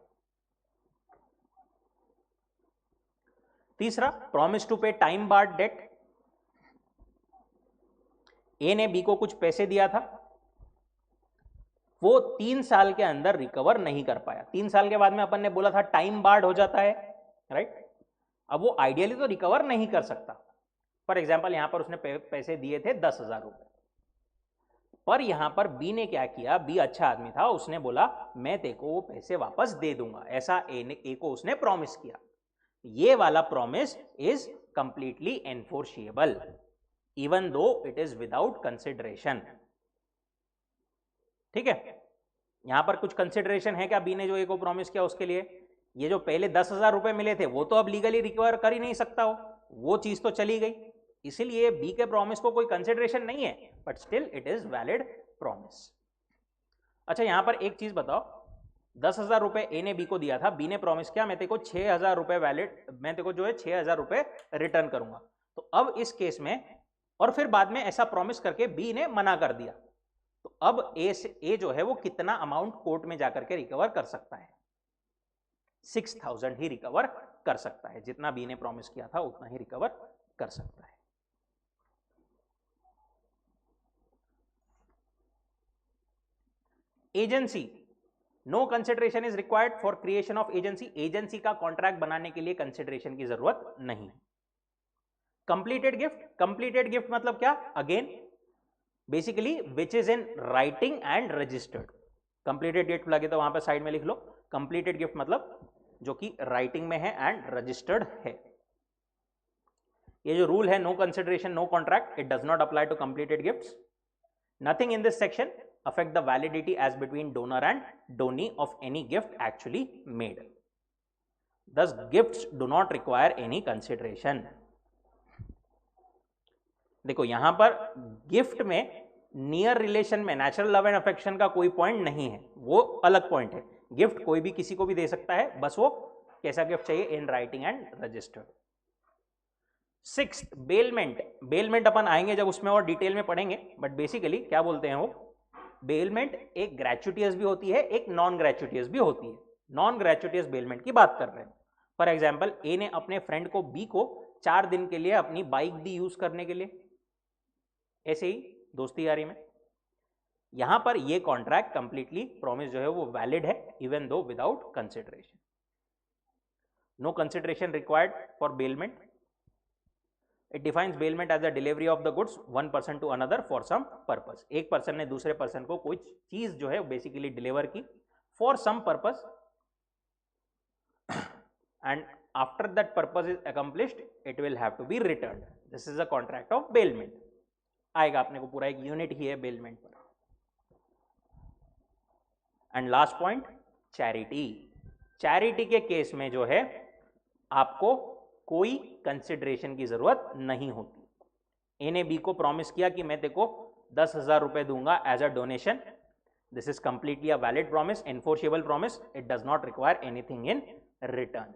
तीसरा, promise to pay time barred date. ए ने बी को कुछ पैसे दिया था, वो 3 साल के अंदर रिकवर नहीं कर पाया. 3 साल के बाद में अपन ने बोला था टाइम बार्ड हो जाता है, राइट? अब वो आइडियली तो रिकवर नहीं कर सकता. फॉर एग्जाम्पल यहां पर उसने पैसे दिए थे 10,000 रुपए, पर यहां पर बी ने क्या किया, बी अच्छा आदमी था, उसने बोला मैं तेरे को वो पैसे वापस दे दूंगा. ऐसा ए को उसने प्रॉमिस किया. ये वाला promise is completely enforceable even though it is without consideration. ठीक है, यहां पर कुछ कंसिडरेशन है क्या बी ने जो ए को प्रॉमिस किया उसके लिए? ये जो पहले 10,000 रुपए मिले थे वो तो अब लीगली रिकवर कर ही नहीं सकता हो, वो चीज तो चली गई, इसीलिए बी के प्रॉमिस को कोई कंसिडरेशन नहीं है, but still it is valid promise. अच्छा, यहां पर एक चीज बताओ, 10,000 रुपए ए ने बी को दिया था, बी ने प्रॉमिस किया मैं तेरे को 6,000 रुपए वैलिड, मैं तेरे को जो है 6,000 रुपए रिटर्न करूंगा. तो अब इस केस में, और फिर बाद में ऐसा प्रॉमिस करके बी ने मना कर दिया, तो अब ए जो है वो कितना अमाउंट कोर्ट में जाकर के रिकवर कर सकता है? 6,000 ही रिकवर कर सकता है. जितना बी ने प्रॉमिस किया था उतना ही रिकवर कर सकता है. Agency, no consideration is required for creation of agency. Agency का कॉन्ट्रैक्ट बनाने के लिए कंसिडरेशन की जरूरत नहीं. कंप्लीटेड गिफ्ट, कंप्लीटेड गिफ्ट मतलब क्या? Again basically which is in writing and registered. Completed gift लगे तो वहां पर साइड में लिख लो, कंप्लीटेड गिफ्ट मतलब जो कि राइटिंग में है एंड रजिस्टर्ड है. ये जो रूल है no consideration no contract, it does not apply to completed gifts. Nothing in this section affect the validity as between donor and donee of any gift actually made. Thus gifts do not require any consideration. देखो यहां पर gift में near relation में natural love and affection का कोई point नहीं है, वो अलग पॉइंट है. गिफ्ट कोई भी किसी को भी दे सकता है, बस वो कैसा गिफ्ट चाहिए, in writing and registered. Sixth, bailment. Bailment अपन आएंगे जब उसमें और डिटेल में पढ़ेंगे, बट बेसिकली क्या बोलते हैं वो, बेलमेंट एक ग्रेचुटियस भी होती है, एक नॉन ग्रेचुटियस भी होती है. नॉन ग्रेचुटियस बेलमेंट की बात कर रहे हैं. फॉर एग्जाम्पल ए ने अपने फ्रेंड को बी को 4 दिन के लिए अपनी बाइक दी यूज करने के लिए, ऐसे ही दोस्ती यारी में. यहां पर ये कॉन्ट्रैक्ट कंप्लीटली प्रॉमिस जो है वो वैलिड है even though without consideration. No consideration required for bailment. It defines bailment as the delivery of the goods one person to another for some purpose. एक पर्सन ने दूसरे पर्सन को कोई चीज जो है बेसिकली डिलीवर की for some purpose and after that purpose is accomplished it will have to be returned. This is a contract of bailment. आएगा अपने को पूरा एक यूनिट ही है बेलमेंट पर. And last point, charity. Charity के केस में जो है आपको कोई कंसिडरेशन की जरूरत नहीं होती. ए ने बी को प्रॉमिस किया कि मैं तेरे को 10,000 रुपए दूंगा as a donation. This is completely a valid promise, enforceable promise. It does not require anything in return.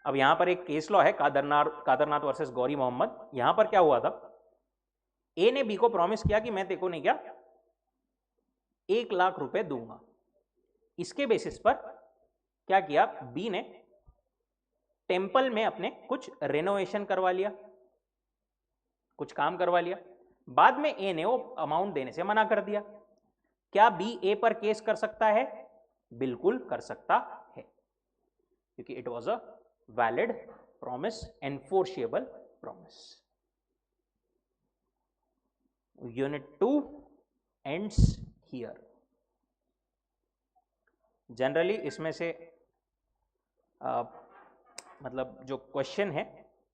अब यहां पर एक केस लॉ है कादरनाथ वर्सेस गौरी मोहम्मद. यहां पर क्या हुआ था, ए ने बी को प्रॉमिस किया कि मैं तेरे को नहीं क्या 1 लाख रुपए दूंगा. इसके बेसिस पर क्या किया, बी ने टेंपल में अपने कुछ रेनोवेशन करवा लिया, कुछ काम करवा लिया. बाद में ए ने वो अमाउंट देने से मना कर दिया. क्या बी ए पर केस कर सकता है? बिल्कुल कर सकता है, क्योंकि it was a valid promise, enforceable promise. Unit 2 ends here. Generally इसमें से मतलब जो क्वेश्चन है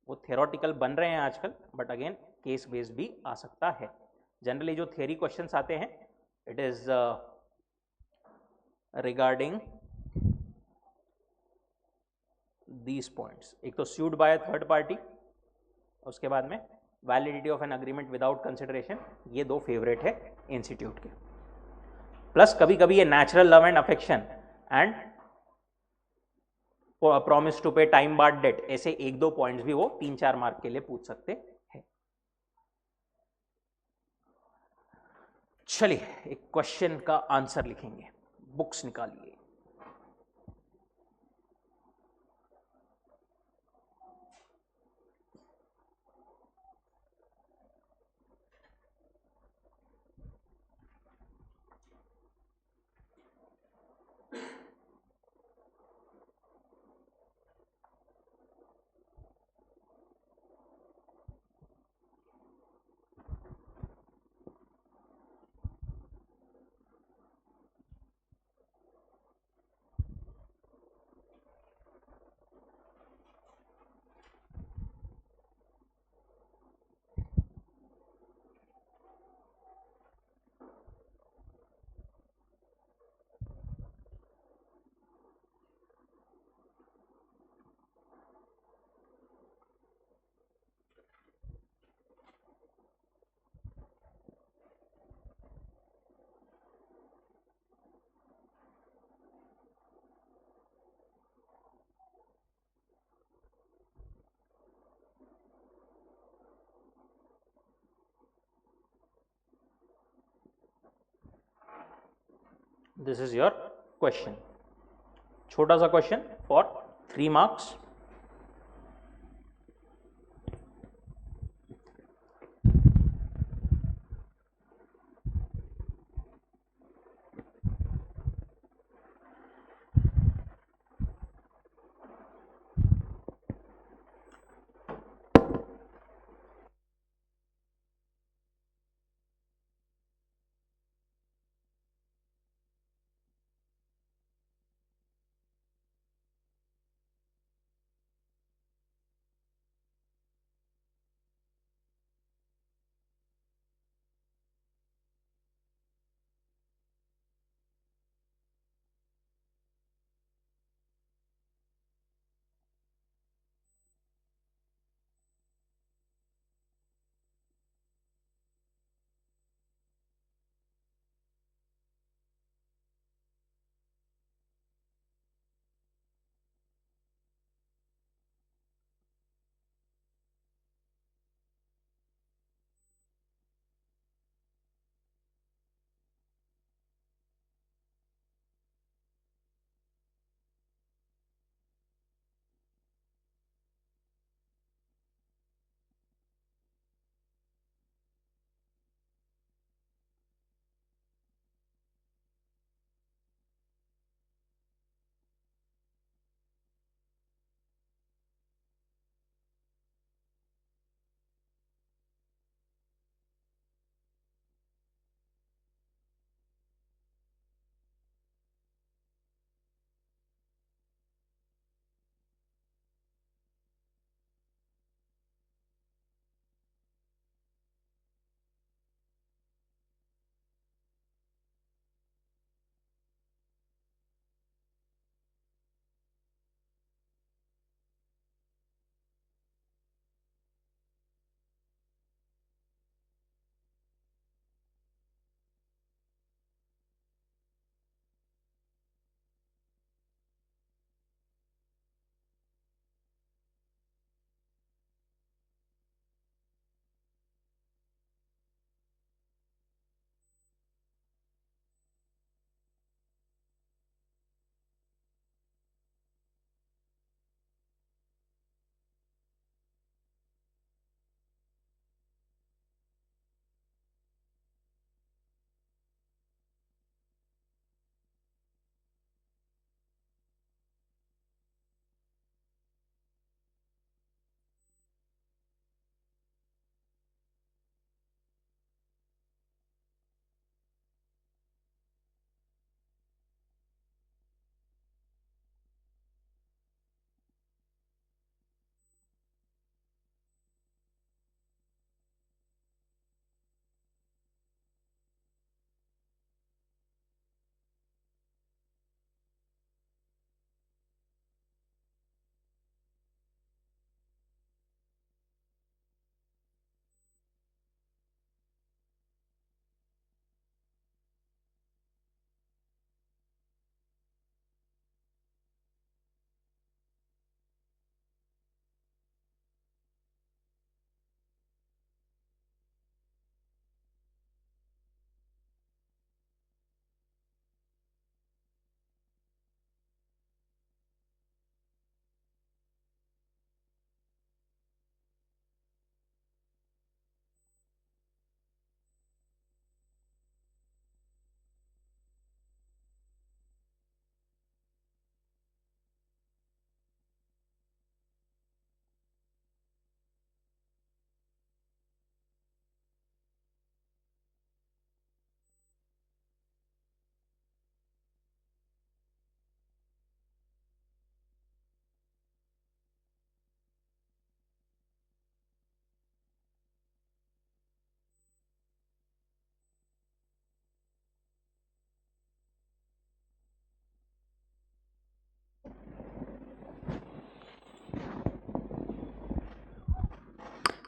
वो थ्योरेटिकल बन रहे हैं आजकल, बट अगेन केस बेस्ड भी आ सकता है। जनरली जो थियरी क्वेश्चंस आते हैं it is regarding these points. एक तो स्यूड बाय थर्ड पार्टी, उसके बाद में validity of an agreement without consideration, ये दो फेवरेट है इंस्टीट्यूट के। प्लस कभी कभी ये natural love and affection and promise to pay time barred debt, ऐसे एक दो पॉइंट्स भी वो 3-4 मार्क के लिए पूछ सकते हैं। चलिए एक क्वेश्चन का आंसर लिखेंगे, बुक्स निकालिए। दिस इज योर क्वेश्चन, छोटा सा क्वेश्चन फॉर 3 मार्क्स।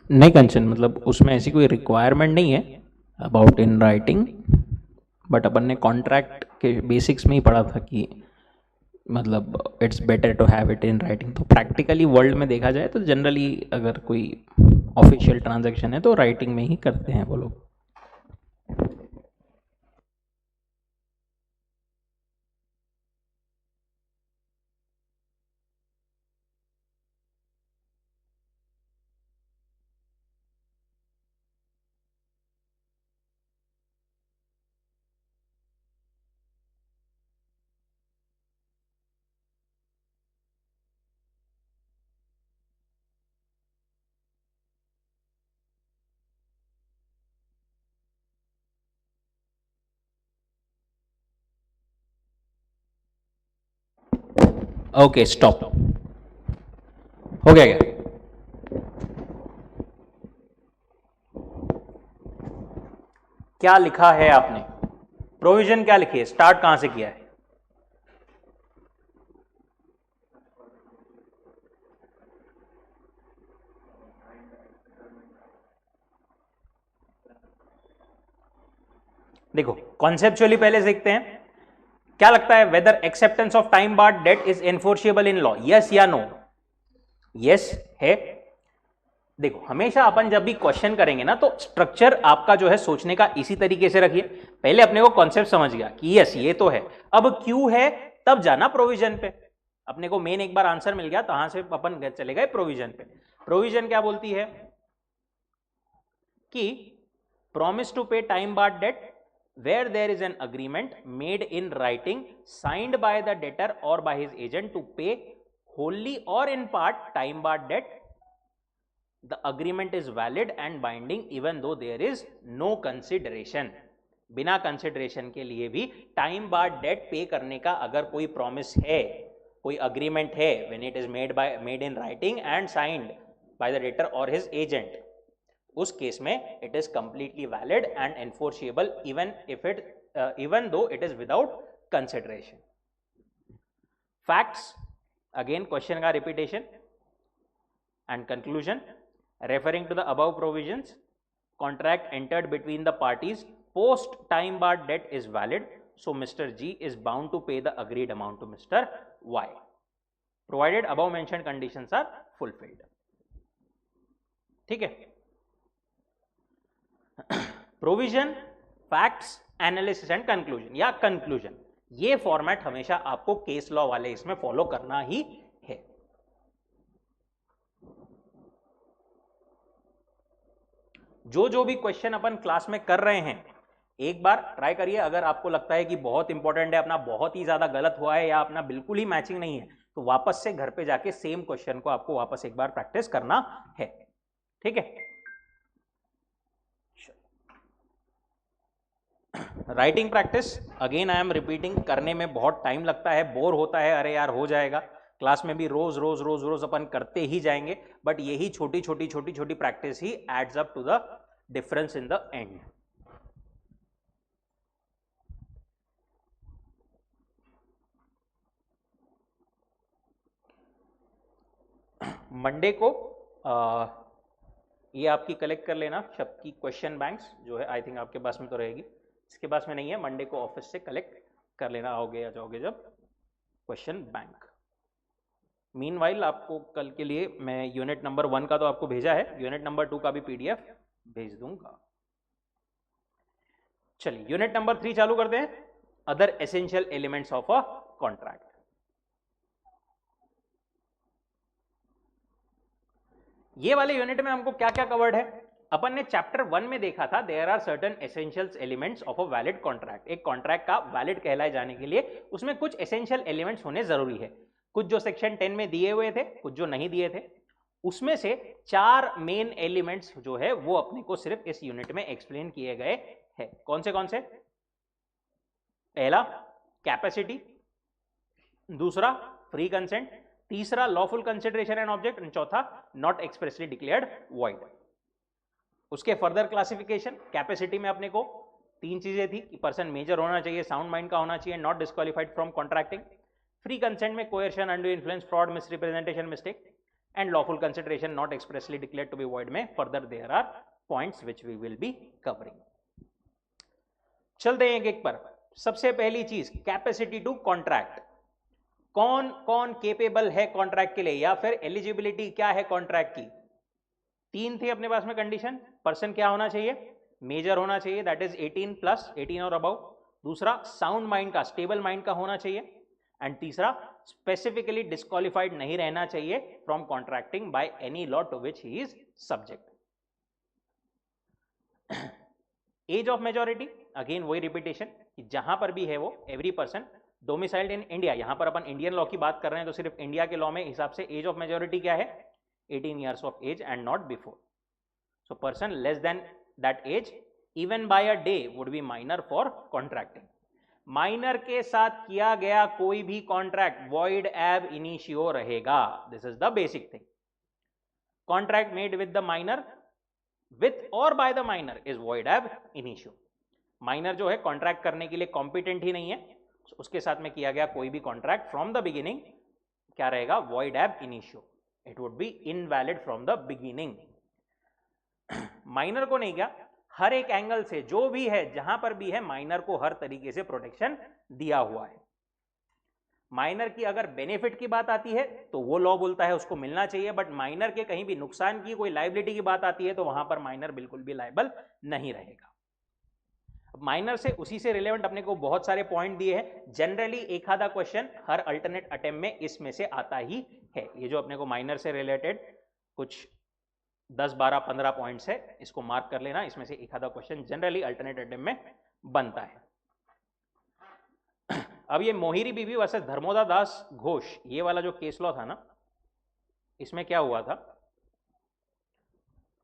नहीं कंचन, मतलब उसमें ऐसी कोई रिक्वायरमेंट नहीं है अबाउट इन राइटिंग, बट अपन ने कॉन्ट्रैक्ट के बेसिक्स में ही पढ़ा था कि मतलब it's better to have it in writing. तो प्रैक्टिकली वर्ल्ड में देखा जाए तो जनरली अगर कोई ऑफिशियल ट्रांजैक्शन है तो राइटिंग में ही करते हैं वो लोग। ओके स्टॉप, हो गया क्या? क्या लिखा है आपने? प्रोविजन क्या लिखी है? स्टार्ट कहां से किया है? देखो कॉन्सेप्चुअली पहले देखते हैं, क्या लगता है whether acceptance of time barred debt is enforceable in law, yes या नो? यस है। देखो हमेशा अपन जब भी क्वेश्चन करेंगे ना तो स्ट्रक्चर आपका जो है सोचने का इसी तरीके से रखिए। पहले अपने को कॉन्सेप्ट समझ गया कि यस ये तो है, अब क्यू है तब जाना प्रोविजन पे। अपने को मेन एक बार आंसर मिल गया तो यहां से अपन चले गए प्रोविजन पे। प्रोविजन क्या बोलती है कि promise to pay time barred debt where there is an agreement made in writing signed by the debtor or by his agent to pay wholly or in part time barred debt, the agreement is valid and binding even though there is no consideration। बिना consideration के लिए भी time barred date पे करने का अगर कोई promise है, कोई अग्रीमेंट है, when it is made in writing and signed by the debtor और हिज एजेंट, उस केस में it is completely valid and enforceable even though it is without consideration. Facts, again question का repetition and conclusion. Referring to the above provisions, contract entered between the parties post time barred debt is valid, so Mr. G is bound to pay the agreed amount to Mr. Y provided above mentioned conditions are fulfilled। ठीक है, provision, facts, analysis and conclusion या conclusion, ये format हमेशा आपको case law वाले इसमें follow करना ही है। जो भी क्वेश्चन अपन क्लास में कर रहे हैं एक बार ट्राई करिए। अगर आपको लगता है कि बहुत इंपॉर्टेंट है, अपना बहुत ही ज्यादा गलत हुआ है या अपना बिल्कुल ही मैचिंग नहीं है, तो वापस से घर पे जाके सेम क्वेश्चन को आपको वापस एक बार प्रैक्टिस करना है। ठीक है, writing practice again I am repeating, करने में बहुत टाइम लगता है, बोर होता है, अरे यार हो जाएगा, क्लास में भी रोज रोज रोज रोज अपन करते ही जाएंगे, बट यही छोटी छोटी छोटी छोटी प्रैक्टिस ही adds up to the difference in the end. Monday को ये आपकी कलेक्ट कर लेना शब्द की क्वेश्चन बैंक्स जो है, आई थिंक आपके पास में तो रहेगी, इसके पास में नहीं है, मंडे को ऑफिस से कलेक्ट कर लेना, आओगे या जाओगे जब, क्वेश्चन बैंक। मीनवाइल आपको कल के लिए मैं यूनिट नंबर 1 का तो आपको भेजा है, यूनिट नंबर 2 का भी पीडीएफ भेज दूंगा। चलिए यूनिट नंबर 3 चालू करते हैं, other essential elements of a contract. ये वाले यूनिट में हमको क्या क्या कवर्ड है? अपन ने चैप्टर 1 में देखा था there are certain essential elements of a valid contract. एक कॉन्ट्रैक्ट का वैलिड कहलाए जाने के लिए उसमें कुछ एसेंशियल एलिमेंट्स होने जरूरी है, कुछ जो सेक्शन 10 में दिए हुए थे, कुछ जो नहीं दिए थे। उसमें से 4 मेन एलिमेंट्स जो है वो अपने को सिर्फ इस यूनिट में एक्सप्लेन किए गए हैं। कौन से? पहला कैपेसिटी, दूसरा फ्री कंसेंट, तीसरा lawful consideration and object, and चौथा नॉट एक्सप्रेसली डिक्लेयर्ड वॉइड। उसके फर्दर क्लासिफिकेशन, कैपेसिटी में अपने को 3 चीजें थी कि पर्सन मेजर होना चाहिए, साउंड माइंड का होना चाहिए, not disqualified from contracting. Free consent में coercion, undue influence, fraud, misrepresentation, mistake. And lawful consideration not expressly declare to be void में further there are points which we will be covering. चलते हैं एक एक पर। सबसे पहली चीज कैपेसिटी टू कॉन्ट्रैक्ट, कौन कौन केपेबल है कॉन्ट्रैक्ट के लिए, या फिर एलिजिबिलिटी क्या है कॉन्ट्रैक्ट की। तीन थी अपने पास में कंडीशन। पर्सन क्या होना चाहिए, मेजर होना चाहिए, दैट इज 18 प्लस, 18 और अबव। दूसरा साउंड माइंड का, स्टेबल माइंड का होना चाहिए। एंड तीसरा स्पेसिफिकली डिस्क्वालिफाइड नहीं रहना चाहिए from contracting by any law to which he is subject. Age of majority, again वही रिपीटेशन कि जहां पर भी है वो every person domiciled in India, यहां पर अपन इंडियन लॉ की बात कर रहे हैं तो सिर्फ इंडिया के लॉ में हिसाब से एज ऑफ मेजोरिटी क्या है, 18 years of age and not before. So person less than that age even by a day would be minor for contracting. Minor के साथ किया गया कोई भी कॉन्ट्रैक्ट void ab initio रहेगा. This is the basic thing. Contract made with the minor with or by the minor is void ab initio. Minor जो है contract करने के लिए कॉम्पिटेंट ही नहीं है, उसके साथ में किया गया कोई भी कॉन्ट्रैक्ट फ्रॉम द बिगिनिंग क्या रहेगा, void ab initio. It would be invalid from the beginning. Minor को नहीं, क्या हर एक एंगल से जो भी है जहां पर भी है माइनर को हर तरीके से प्रोटेक्शन दिया हुआ है। माइनर की अगर बेनिफिट की बात आती है तो वो लॉ बोलता है उसको मिलना चाहिए, बट माइनर के कहीं भी नुकसान की, कोई लायबिलिटी की बात आती है तो वहां पर माइनर बिल्कुल भी लायबल नहीं रहेगा। माइनर से उसी से रिलेवेंट अपने को बहुत सारे पॉइंट दिए हैं। जनरली एक आधा क्वेश्चन हर अल्टरनेट अटेम्प्ट में इसमें से आता ही है। ये जो अपने को माइनर से रिलेटेड कुछ 10, 12, 15 पॉइंट्स है, इसको मार्क कर लेना, इसमें से एक आधा क्वेश्चन जनरली अल्टरनेट अटेम्प्ट में बनता है। अब ये मोहिरी बीबी वर्सेस धर्मोदा दास घोष, ये वाला जो केस लॉ था ना, इसमें क्या हुआ था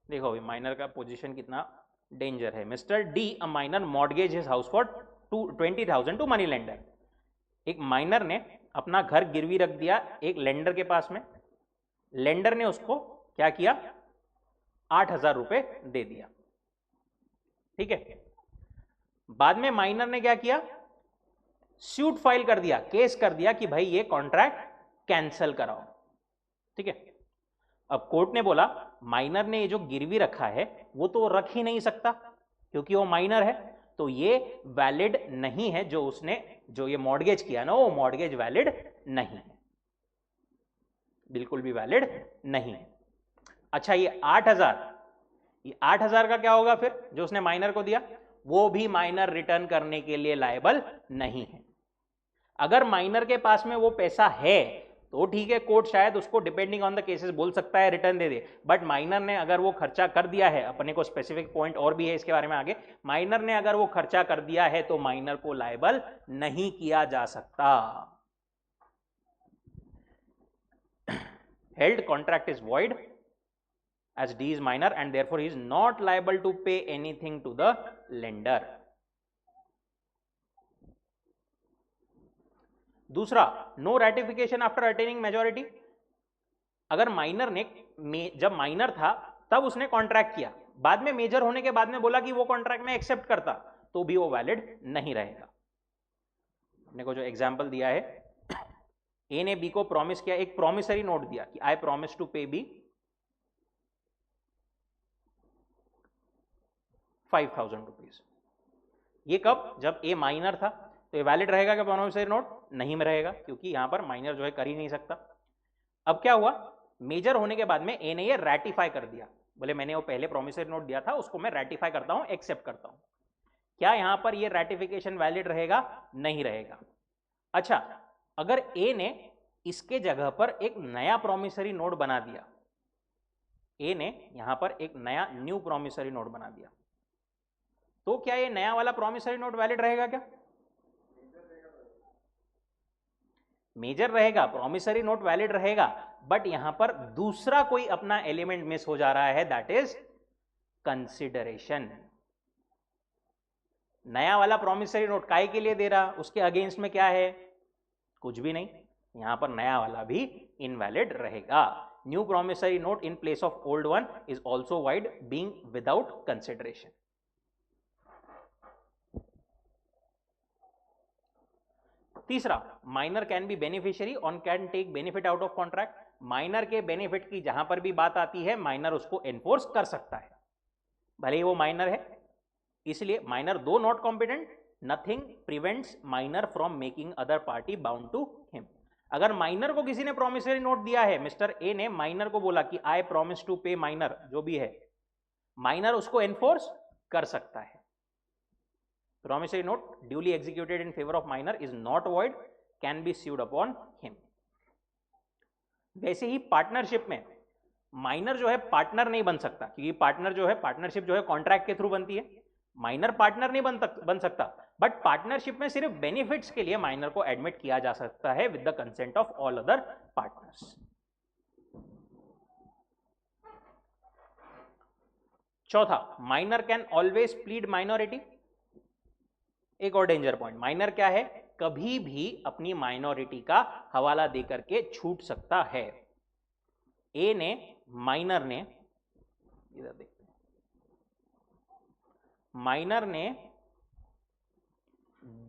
देखो अभी माइनर का पोजीशन कितना डेंजर है। Mister D a minor mortgage his house for 20,000 to money lender. एक माइनर ने अपना घर गिरवी रख दिया एक लेंडर के पास में, लेंडर ने उसको क्या किया, 8,000 रुपए दे दिया, ठीक है। बाद में माइनर ने क्या किया, सूट फाइल कर दिया, केस कर दिया कि भाई ये कॉन्ट्रैक्ट कैंसिल कराओ, ठीक है। अब कोर्ट ने बोला माइनर ने ये जो गिरवी रखा है वो तो रख ही नहीं सकता क्योंकि वो माइनर है, तो ये वैलिड नहीं है, जो उसने जो ये मॉर्गेज किया ना वो मॉर्गेज वैलिड नहीं है, बिल्कुल भी वैलिड नहीं है। अच्छा ये 8,000 का क्या होगा फिर, जो उसने माइनर को दिया वो भी माइनर रिटर्न करने के लिए लायबल नहीं है। अगर माइनर के पास में वो पैसा है तो ठीक है, कोर्ट शायद उसको डिपेंडिंग ऑन द केसेस बोल सकता है return they they, but minor ने अगर वो खर्चा कर दिया है, अपने को स्पेसिफिक पॉइंट और भी है इसके बारे में आगे, माइनर ने अगर वो खर्चा कर दिया है तो माइनर को लायबल नहीं किया जा सकता। Held contract is void as D is minor and therefore he is not liable to pay anything to the lender. दूसरा, no ratification after attaining majority. अगर माइनर ने जब माइनर था तब उसने कॉन्ट्रैक्ट किया, बाद में मेजर होने के बाद में बोला कि वो कॉन्ट्रैक्ट में एक्सेप्ट करता, तो भी वो वैलिड नहीं रहेगा। अपने को जो एग्जांपल दिया है, ए ने बी को प्रॉमिस किया, एक प्रॉमिसरी नोट दिया कि आई प्रॉमिस टू पे बी 5,000 रुपीज। ये कब, जब ए माइनर था, तो ये वैलिड रहेगा क्या प्रॉमिसरी नोट, नहीं में रहेगा क्योंकि यहां पर माइनर जो है कर ही नहीं सकता। अब क्या हुआ, मेजर होने के बाद में ए ने ये रैटिफाई कर दिया, बोले मैंने वो पहले प्रॉमिसरी नोट दिया था उसको मैं रैटिफाई करता हूं, एक्सेप्ट करता हूं। क्या यहां पर ये रैटिफिकेशन वैलिड रहेगा, नहीं रहेगा। अच्छा, अगर ए ने इसके जगह पर एक नया प्रॉमिसरी नोट बना दिया, ए ने यहां पर एक नया न्यू प्रॉमिसरी नोट बना दिया, तो क्या ये नया वाला प्रॉमिसरी नोट वैलिड रहेगा क्या, मेजर रहेगा, प्रॉमिसरी नोट वैलिड रहेगा, बट यहां पर दूसरा कोई अपना एलिमेंट मिस हो जा रहा है, दैट इज कंसिडरेशन। नया वाला प्रॉमिसरी नोट काय के लिए दे रहा, उसके अगेंस्ट में क्या है, कुछ भी नहीं, यहां पर नया वाला भी इनवैलिड रहेगा। New promissory note in place of old one is also void being without consideration. तीसरा, माइनर कैन बी बेनिफिशियरी और can take benefit out of contract. Minor के बेनिफिट की जहां पर भी बात आती है माइनर उसको एनफोर्स कर सकता है, भले ही वो माइनर है। इसलिए minor though not competent, nothing prevents minor from making other party bound to him. अगर माइनर को किसी ने प्रॉमिसरी नोट दिया है, मिस्टर ए ने माइनर को बोला कि आई प्रॉमिस टू पे माइनर, जो भी है, माइनर उसको एनफोर्स कर सकता है। Promissory note duly executed in favour of minor is not void, can be sued upon him. वैसे ही पार्टनरशिप में माइनर जो है पार्टनर नहीं बन सकता, क्योंकि पार्टनर जो है, पार्टनरशिप जो है कॉन्ट्रैक्ट के थ्रू बनती है, माइनर पार्टनर नहीं बन सकता। बट पार्टनरशिप में सिर्फ बेनिफिट्स के लिए माइनर को एडमिट किया जा सकता है with the consent of all other partners. चौथा, minor can always plead minority. एक और डेंजर पॉइंट, माइनर क्या है, कभी भी अपनी माइनॉरिटी का हवाला देकर के छूट सकता है। ए ने, माइनर ने, इधर देखते हैं, माइनर ने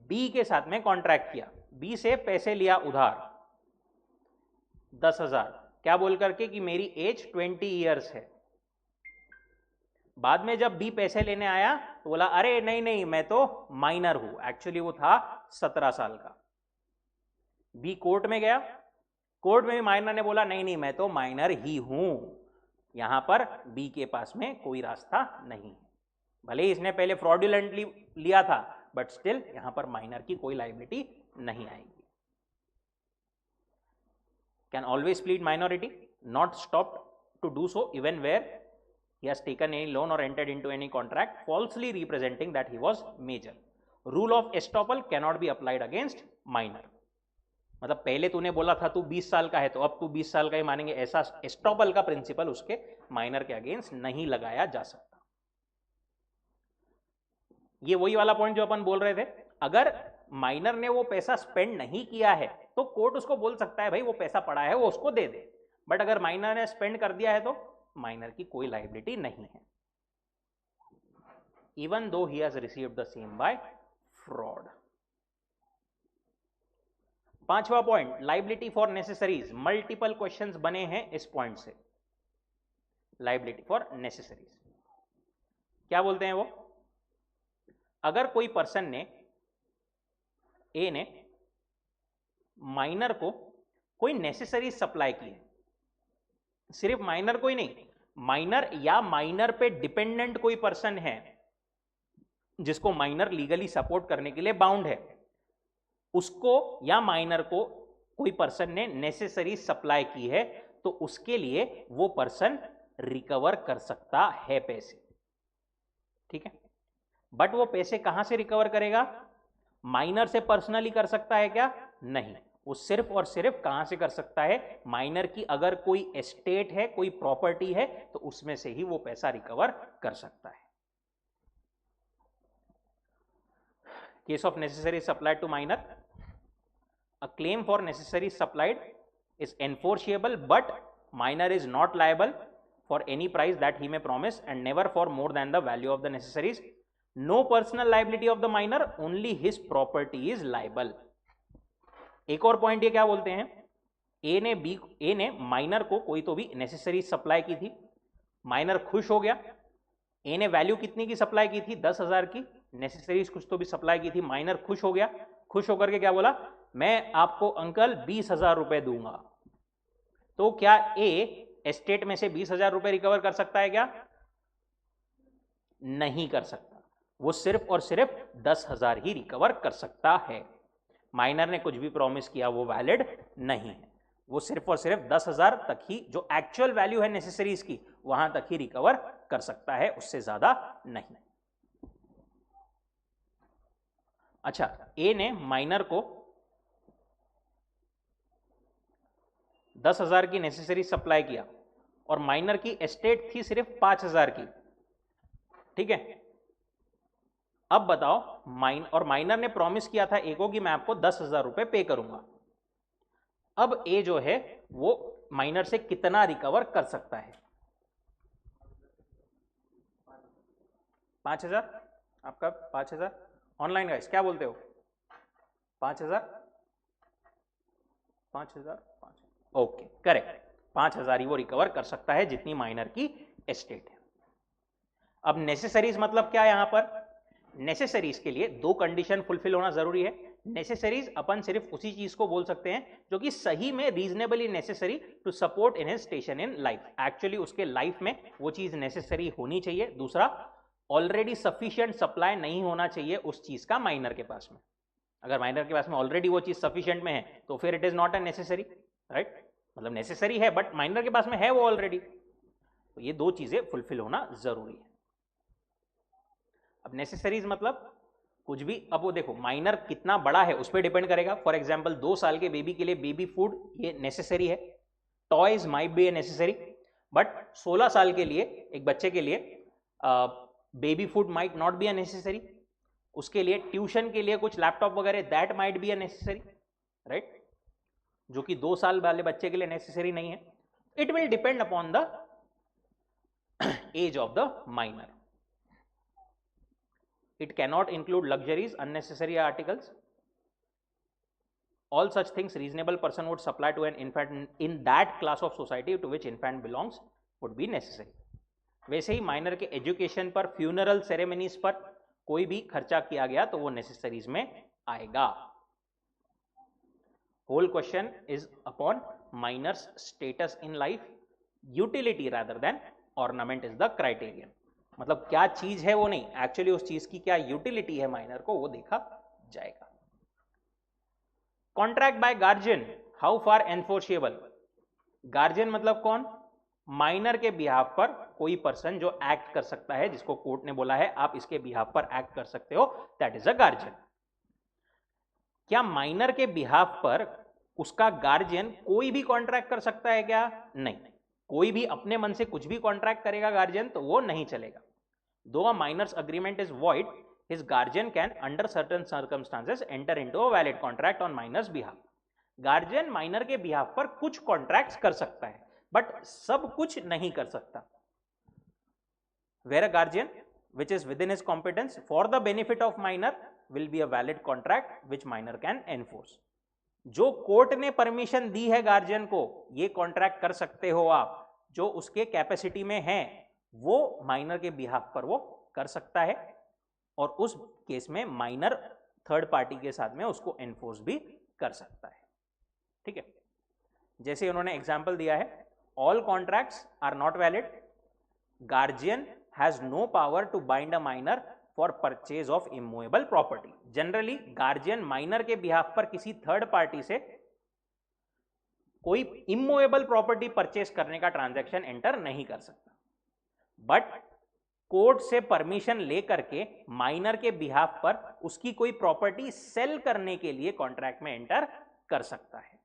बी के साथ में कॉन्ट्रैक्ट किया, बी से पैसे लिया उधार 10,000, क्या बोल करके कि मेरी एज 20 ईयर्स है। बाद में जब बी पैसे लेने आया तो बोला अरे नहीं नहीं मैं तो माइनर हूं, एक्चुअली वो था 17 साल का। बी कोर्ट में गया, कोर्ट में भी माइनर ने बोला नहीं नहीं मैं तो माइनर ही हूं, यहां पर बी के पास में कोई रास्ता नहीं है। भले ही इसने पहले फ्रॉडुलेंटली लिया था, बट स्टिल यहां पर माइनर की कोई लायबिलिटी नहीं आएगी। Can always plead minority, not estopped to do so even where he has taken any loan or entered into any contract falsely representing that he was major. Rule of estoppel cannot be applied against minor. मतलब पहले तूने बोला था तू 20 साल का है तो अब तू 20 साल का ही मानेंगे, ऐसा एस्टॉपल का प्रिंसिपल उसके माइनर के अगेंस्ट नहीं लगाया जा सकता। ये वही वाला पॉइंट जो अपन बोल रहे थे, अगर माइनर ने वो पैसा स्पेंड नहीं किया है तो कोर्ट उसको बोल सकता है भाई वो पैसा पड़ा है वो उसको दे दे, बट अगर माइनर ने स्पेंड कर दिया है तो माइनर की कोई लायबिलिटी नहीं है, even though he has received the same by fraud. पांचवा point, liability for necessaries. Multiple questions बने हैं इस पॉइंट से। लायबिलिटी फॉर नेसेसरीज क्या बोलते हैं वो, अगर कोई पर्सन ने, ए ने माइनर को कोई नेसेसरी सप्लाई की है, सिर्फ माइनर को ही नहीं, माइनर या माइनर पे डिपेंडेंट कोई पर्सन है जिसको माइनर लीगली सपोर्ट करने के लिए बाउंड है, उसको या माइनर को कोई पर्सन ने नेसेसरी सप्लाई की है, तो उसके लिए वो पर्सन रिकवर कर सकता है पैसे, ठीक है। बट वो पैसे कहां से रिकवर करेगा, माइनर से पर्सनली कर सकता है क्या, नहीं, वो सिर्फ और सिर्फ कहां से कर सकता है, माइनर की अगर कोई एस्टेट है, कोई प्रॉपर्टी है, तो उसमें से ही वो पैसा रिकवर कर सकता है। Case of necessary supplied to minor, a claim for necessary supplied is enforceable but minor is not liable for any price that he may promise and never for more than the value of the necessaries. No personal liability of the minor, only his property is liable. एक और point ये क्या बोलते हैं, ए ने minor को कोई तो भी नेसेसरी सप्लाई की थी, माइनर खुश हो गया, ए ने वैल्यू कितनी की सप्लाई की थी, 10,000 की, नेसेसरीज कुछ तो भी सप्लाई की थी, माइनर खुश हो गया, खुश होकर के क्या बोला, मैं आपको अंकल 20,000 रुपए दूंगा। तो क्या ए एस्टेट में से 20,000 रुपए रिकवर कर सकता है क्या, नहीं कर सकता, वो सिर्फ और सिर्फ 10,000 ही रिकवर कर सकता है। माइनर ने कुछ भी प्रॉमिस किया वो वैलिड नहीं है, वो सिर्फ और सिर्फ 10,000 तक ही, जो एक्चुअल वैल्यू है नेसेसरीज की, वहां तक ही रिकवर कर सकता है, उससे ज्यादा नहीं। अच्छा, ए ने माइनर को 10,000 की नेसेसरी सप्लाई किया और माइनर की एस्टेट थी सिर्फ 5,000 की, ठीक है। अब बताओ, माइनर ने प्रॉमिस किया था ए को कि मैं आपको 10,000 रुपए पे करूंगा। अब ए जो है वो माइनर से कितना रिकवर कर सकता है, 5,000, आपका 5,000 ऑनलाइन गाइस क्या बोलते हो, 5,000, 5,000, ओके करेक्ट। 5,000 ही वो रिकवर कर सकता है जितनी माइनर की एस्टेट है। अब नेसेसरीज मतलब क्या है यहां पर? नेसेसरीज के लिए दो कंडीशन फुलफिल होना जरूरी है। नेसेसरीज अपन सिर्फ उसी चीज को बोल सकते हैं जो कि सही में reasonably necessary to support in his station in life. Actually उसके लाइफ में वो चीज नेसेसरी होनी चाहिए। दूसरा, ऑलरेडी सफिशिएंट सप्लाई नहीं होना चाहिए उस चीज का माइनर के पास में। अगर माइनर के पास में ऑलरेडी वो चीज सफिशिएंट में है तो फिर it is not a necessary, right? मतलब नेसेसरी है बट माइनर के पास में है वो ऑलरेडी, तो ये दो चीजें फुलफिल होना जरूरी है। अब नेसेसरीज मतलब कुछ भी, अब वो देखो माइनर कितना बड़ा है उस पर डिपेंड करेगा। फॉर एग्जाम्पल 2 साल के बेबी के लिए बेबी फूड ये नेसेसरी है, toys might be a necessary, but 16 साल के लिए एक बच्चे के लिए baby food might not be a necessary. उसके लिए ट्यूशन के लिए कुछ लैपटॉप वगैरह that might be a necessary, right? जो कि 2 साल वाले बच्चे के लिए नेसेसरी नहीं है। It will depend upon the age of the minor. It cannot include luxuries, unnecessary articles. All such things reasonable person would supply to an infant in that class of society to which infant belongs would be necessary. वैसे ही minor के education पर, funeral ceremonies पर कोई भी खर्चा किया गया तो वो नेसेसरीज में आएगा. Whole question is upon minor's status in life. Utility rather than ornament is the criterion. मतलब क्या चीज है वो नहीं, एक्चुअली उस चीज की क्या यूटिलिटी है माइनर को वो देखा जाएगा. Contract by guardian how far enforceable. Guardian मतलब कौन? माइनर के बिहाफ पर कोई पर्सन जो एक्ट कर सकता है, जिसको कोर्ट ने बोला है आप इसके बिहाफ पर एक्ट कर सकते हो, दैट इज अ गार्जियन. क्या माइनर के बिहाफ पर उसका गार्जियन कोई भी कॉन्ट्रैक्ट कर सकता है क्या? नहीं. कोई भी अपने मन से कुछ भी कॉन्ट्रैक्ट करेगा गार्जियन तो वो नहीं चलेगा. Though a minor's agreement is void, his guardian can, under certain circumstances, enter into a valid contract on minor's behalf. Guardian minor के बिहाफ पर कुछ कॉन्ट्रैक्ट्स कर सकता है बट सब कुछ नहीं कर सकता. Where a guardian which is within his competence for the benefit of minor will be a valid contract which minor can enforce. जो कोर्ट ने परमिशन दी है गार्जियन को ये कॉन्ट्रैक्ट कर सकते हो आप, जो उसके कैपेसिटी में है वो माइनर के बिहाफ पर वो कर सकता है और उस केस में माइनर थर्ड पार्टी के साथ में उसको एनफोर्स भी कर सकता है. ठीक है, जैसे उन्होंने एग्जांपल दिया है, all contracts are not valid. Guardian has no power to bind a minor for purchase of immovable property. Generally guardian minor के बिहाफ पर किसी थर्ड पार्टी से कोई इमूवेबल प्रॉपर्टी परचेज करने का ट्रांजैक्शन एंटर नहीं कर सकता, बट कोर्ट से परमिशन लेकर के माइनर के बिहाफ पर उसकी कोई प्रॉपर्टी सेल करने के लिए कॉन्ट्रैक्ट में एंटर कर सकता है.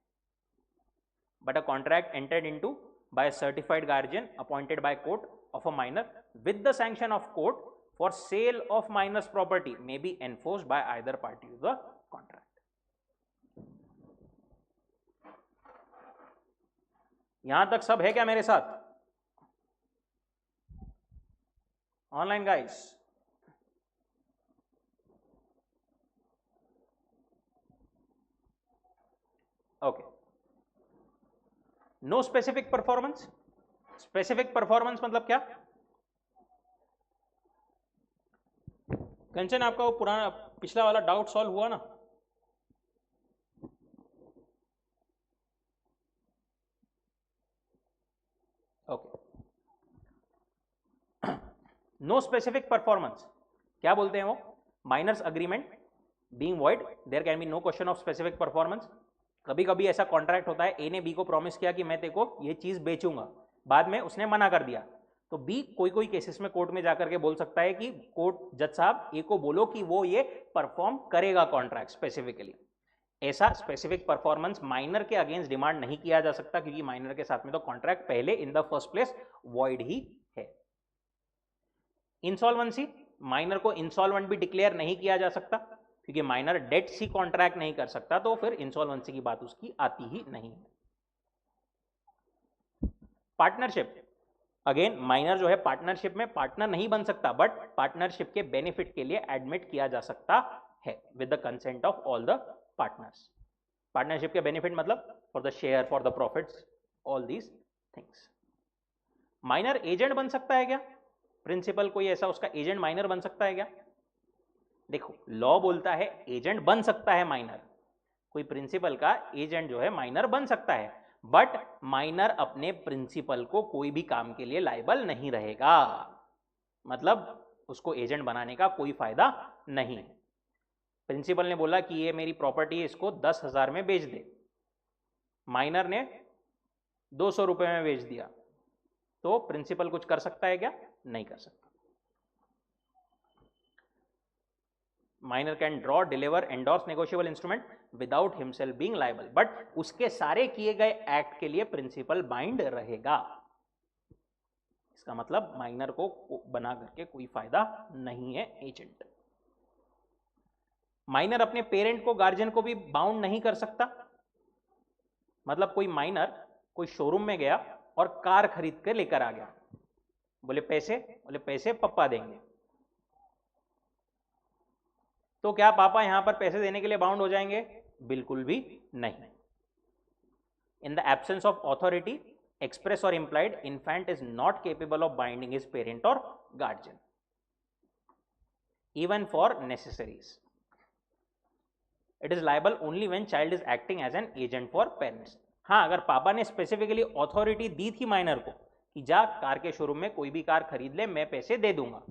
But a contract entered into by a certified guardian appointed by court of a minor with the sanction of court for sale of minor's property may be enforced by either party to the contract. यहां तक सब है क्या मेरे साथ? Online guys, okay. No specific performance. Specific performance मतलब क्या? कंचन आपका वो पुराना पिछला वाला डाउट सॉल्व हुआ ना? ओके. नो स्पेसिफिक परफॉर्मेंस क्या बोलते हैं वो? Minor's agreement being void there can be no question of specific performance. कभी कभी ऐसा कॉन्ट्रैक्ट होता है, ए ने बी को प्रॉमिस किया कि मैं तेरे को ये चीज बेचूंगा, बाद में उसने मना कर दिया, तो बी कोई कोई केसेस में कोर्ट में जाकर के बोल सकता है कि कोर्ट जज साहब ए को बोलो कि वो ये परफॉर्म करेगा कॉन्ट्रैक्ट स्पेसिफिकली. ऐसा स्पेसिफिक परफॉर्मेंस माइनर के अगेंस्ट डिमांड नहीं किया जा सकता क्योंकि माइनर के साथ में तो कॉन्ट्रैक्ट पहले in the first place void ही है. इंसॉल्वेंसी, माइनर को इंसॉल्वेंट भी डिक्लेयर नहीं किया जा सकता क्योंकि माइनर डेट सी कॉन्ट्रैक्ट नहीं कर सकता, तो फिर इंसॉल्वेंसी की बात उसकी आती ही नहीं है. पार्टनरशिप, अगेन माइनर जो है पार्टनरशिप में पार्टनर नहीं बन सकता बट पार्टनरशिप के बेनिफिट के लिए एडमिट किया जा सकता है with the consent of all the partners. Partnership के बेनिफिट मतलब for the share, for the profits, all these things. Minor agent बन सकता है क्या? प्रिंसिपल कोई ऐसा उसका एजेंट माइनर बन सकता है क्या? देखो लॉ बोलता है एजेंट बन सकता है माइनर, कोई प्रिंसिपल का एजेंट जो है माइनर बन सकता है, बट माइनर अपने प्रिंसिपल को कोई भी काम के लिए लायबल नहीं रहेगा, मतलब उसको एजेंट बनाने का कोई फायदा नहीं है। प्रिंसिपल ने बोला कि ये मेरी प्रॉपर्टी है, इसको 10,000 में बेच दे, माइनर ने 200 रुपए में बेच दिया, तो प्रिंसिपल कुछ कर सकता है क्या? नहीं कर सकता। Minor can draw, deliver, endorse negotiable instrument without himself being liable, but उसके सारे किए गए एक्ट के लिए प्रिंसिपल बाइंड रहेगा। इसका मतलब माइनर को बना करके कोई फायदा नहीं है एजेंट। माइनर अपने पेरेंट को, गार्जियन को भी बाउंड नहीं कर सकता। मतलब कोई माइनर कोई शोरूम में गया और कार खरीद कर लेकर आ गया, बोले पैसे पप्पा देंगे, तो क्या पापा यहां पर पैसे देने के लिए बाउंड हो जाएंगे? बिल्कुल भी नहीं। In the absence of authority express और implied, infant is not capable of binding his parent और guardian even for necessaries. It is liable only when child is acting as an agent for parents. हाँ, अगर पापा ने specifically authority दी थी minor को कि जा कार के शोरूम में कोई भी कार खरीद ले, मैं पैसे दे दूंगा,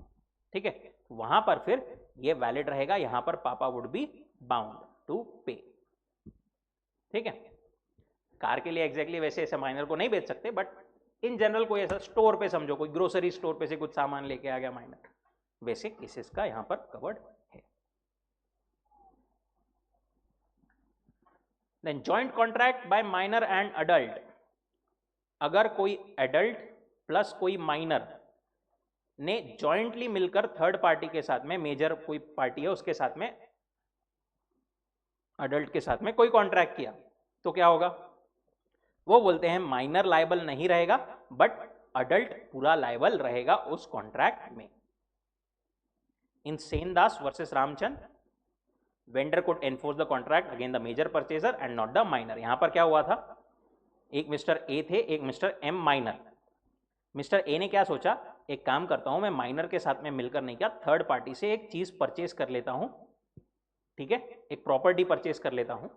ठीक है, वहां पर फिर ये वैलिड रहेगा, यहां पर पापा वुड बी बाउंड टू पे। ठीक है, कार के लिए एग्जैक्टली वैसे ऐसे माइनर को नहीं बेच सकते, बट इन जनरल कोई ऐसा स्टोर पे समझो, कोई ग्रोसरी स्टोर पे से कुछ सामान लेके आ गया माइनर, वैसे केसेस का यहां पर कवर्ड है। Then joint contract by minor and adult. अगर कोई एडल्ट प्लस कोई माइनर ने जॉइंटली मिलकर थर्ड पार्टी के साथ में, मेजर कोई पार्टी है उसके साथ में, अडल्ट के साथ में कोई कॉन्ट्रैक्ट किया, तो क्या होगा? वो बोलते हैं माइनर लायबल नहीं रहेगा, बट अडल्ट पूरा लायबल रहेगा उस कॉन्ट्रैक्ट में। In Sendas versus Ramchandra, vendor could enforce the contract against the major purchaser and not the minor. यहां पर क्या हुआ था? एक मिस्टर ए थे, एक Mister M minor. Mister A ने क्या सोचा, एक काम करता हूं मैं माइनर के साथ में मिलकर नहीं, क्या थर्ड पार्टी से एक चीज परचेज कर लेता हूं, ठीक है, एक प्रॉपर्टी परचेज कर लेता हूं,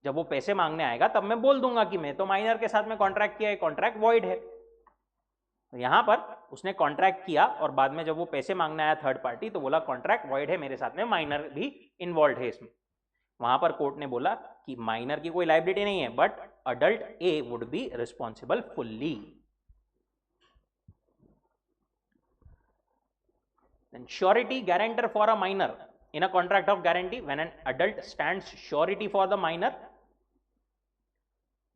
जब वो पैसे मांगने आएगा तब मैं बोल दूंगा कि मैं तो माइनर के साथ में कॉन्ट्रैक्ट किया है, कॉन्ट्रैक्ट वॉइड है। तो यहां पर उसने कॉन्ट्रैक्ट किया और बाद में जब वो पैसे मांगने आया थर्ड पार्टी तो बोला कॉन्ट्रैक्ट वॉइड है, मेरे साथ में माइनर भी इन्वॉल्व है इसमें। वहां पर कोर्ट ने बोला कि माइनर की कोई लायबिलिटी नहीं है, but adult A would be responsible fully. Then surety guarantor for a minor in a contract of guarantee, when an adult stands surety for the minor,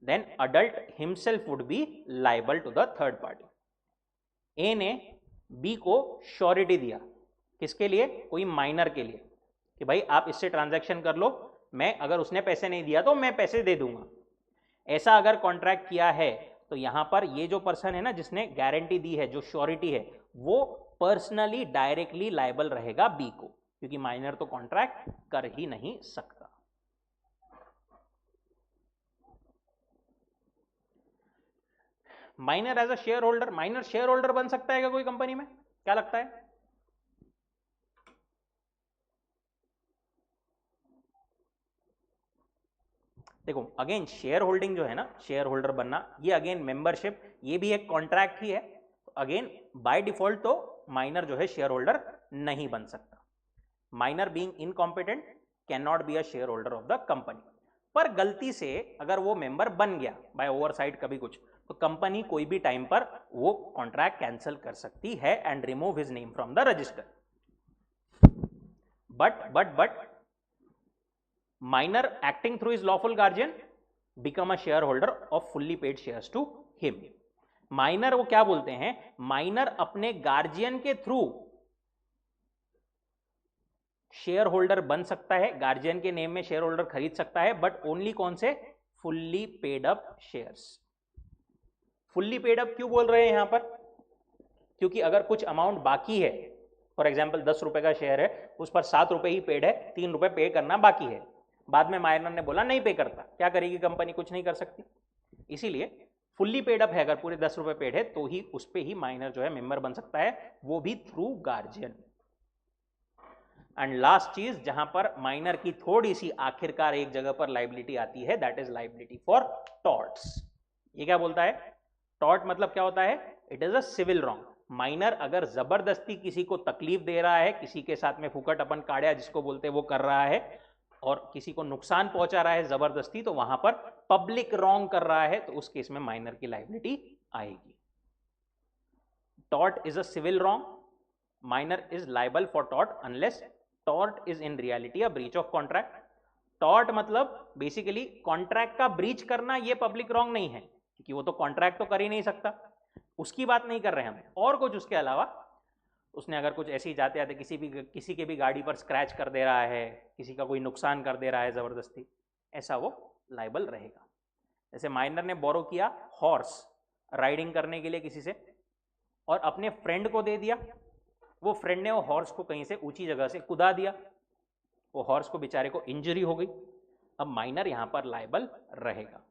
then adult himself would be liable to the third party. A ने B को surety दिया, किसके लिए? कोई minor के लिए, कि भाई आप इससे ट्रांजैक्शन कर लो, मैं अगर उसने पैसे नहीं दिया तो मैं पैसे दे दूंगा। ऐसा अगर कॉन्ट्रैक्ट किया है तो यहां पर ये जो पर्सन है ना जिसने गारंटी दी है, जो श्योरिटी है, वो पर्सनली डायरेक्टली लायबल रहेगा बी को, क्योंकि माइनर तो कॉन्ट्रैक्ट कर ही नहीं सकता। Minor as a shareholder, minor shareholder बन सकता है क्या कोई कंपनी में? क्या लगता है? देखो अगेन शेयर होल्डिंग जो है ना, शेयर होल्डर बनना, ये अगेन मेंबरशिप, ये भी एक कॉन्ट्रैक्ट ही है। अगेन बाय डिफॉल्ट तो माइनर जो है शेयर होल्डर नहीं बन सकता। Minor being incompetent can not be a share holder of the company. पर गलती से अगर वो मेंबर बन गया बाय ओवरसाइट कभी कुछ, तो कंपनी कोई भी टाइम पर वो कॉन्ट्रैक्ट कैंसिल कर सकती है and remove his name from the register. But minor acting through his lawful guardian become a shareholder of fully paid shares to him. Minor वो क्या बोलते हैं, माइनर अपने गार्जियन के थ्रू शेयर होल्डर बन सकता है, गार्जियन के नेम में शेयर होल्डर खरीद सकता है, बट ओनली कौन से? Fully paid up shares. Fully paid up क्यों बोल रहे हैं यहां पर? क्योंकि अगर कुछ अमाउंट बाकी है, फॉर एग्जाम्पल 10 रुपए का शेयर है, उस पर 7 रुपए ही पेड है, 3 रुपए पे करना बाकी है, बाद में माइनर ने बोला नहीं पे करता, क्या करेगी कंपनी? कुछ नहीं कर सकती। इसीलिए फुल्ली पेड अप है, अगर पूरे 10 रुपए पेड है तो ही उस पर ही माइनर जो है मेंबर बन सकता है, वो भी थ्रू गार्जियन। एंड लास्ट चीज जहां पर माइनर की थोड़ी सी आखिरकार एक जगह पर लाइबिलिटी आती है, that is liability for torts. ये क्या बोलता है? टॉर्ट मतलब क्या होता है? It is a civil wrong. Minor अगर जबरदस्ती किसी को तकलीफ दे रहा है, किसी के साथ में फुकट अपन काड़िया जिसको बोलते हैं वो कर रहा है, और किसी को नुकसान पहुंचा रहा है जबरदस्ती, तो वहां पर पब्लिक रॉन्ग कर रहा है, तो उस केस में माइनर की लाइबिलिटी आएगी। Tort is a civil wrong, minor is liable for tort unless tort is in reality a breach of contract. Tort मतलब बेसिकली कॉन्ट्रैक्ट का ब्रीच करना, ये पब्लिक रॉन्ग नहीं है, क्योंकि वो तो कॉन्ट्रैक्ट तो कर ही नहीं सकता, उसकी बात नहीं कर रहे हैं हम, और कुछ उसके अलावा उसने अगर कुछ ऐसी जाते आते किसी के भी गाड़ी पर स्क्रैच कर दे रहा है, किसी का कोई नुकसान कर दे रहा है जबरदस्ती, ऐसा वो लाइबल रहेगा। जैसे माइनर ने बोरो किया हॉर्स राइडिंग करने के लिए किसी से, और अपने फ्रेंड को दे दिया, वो फ्रेंड ने वो हॉर्स को कहीं से ऊंची जगह से कुदा दिया, वो हॉर्स को बेचारे को इंजरी हो गई, अब माइनर यहां पर लाइबल रहेगा।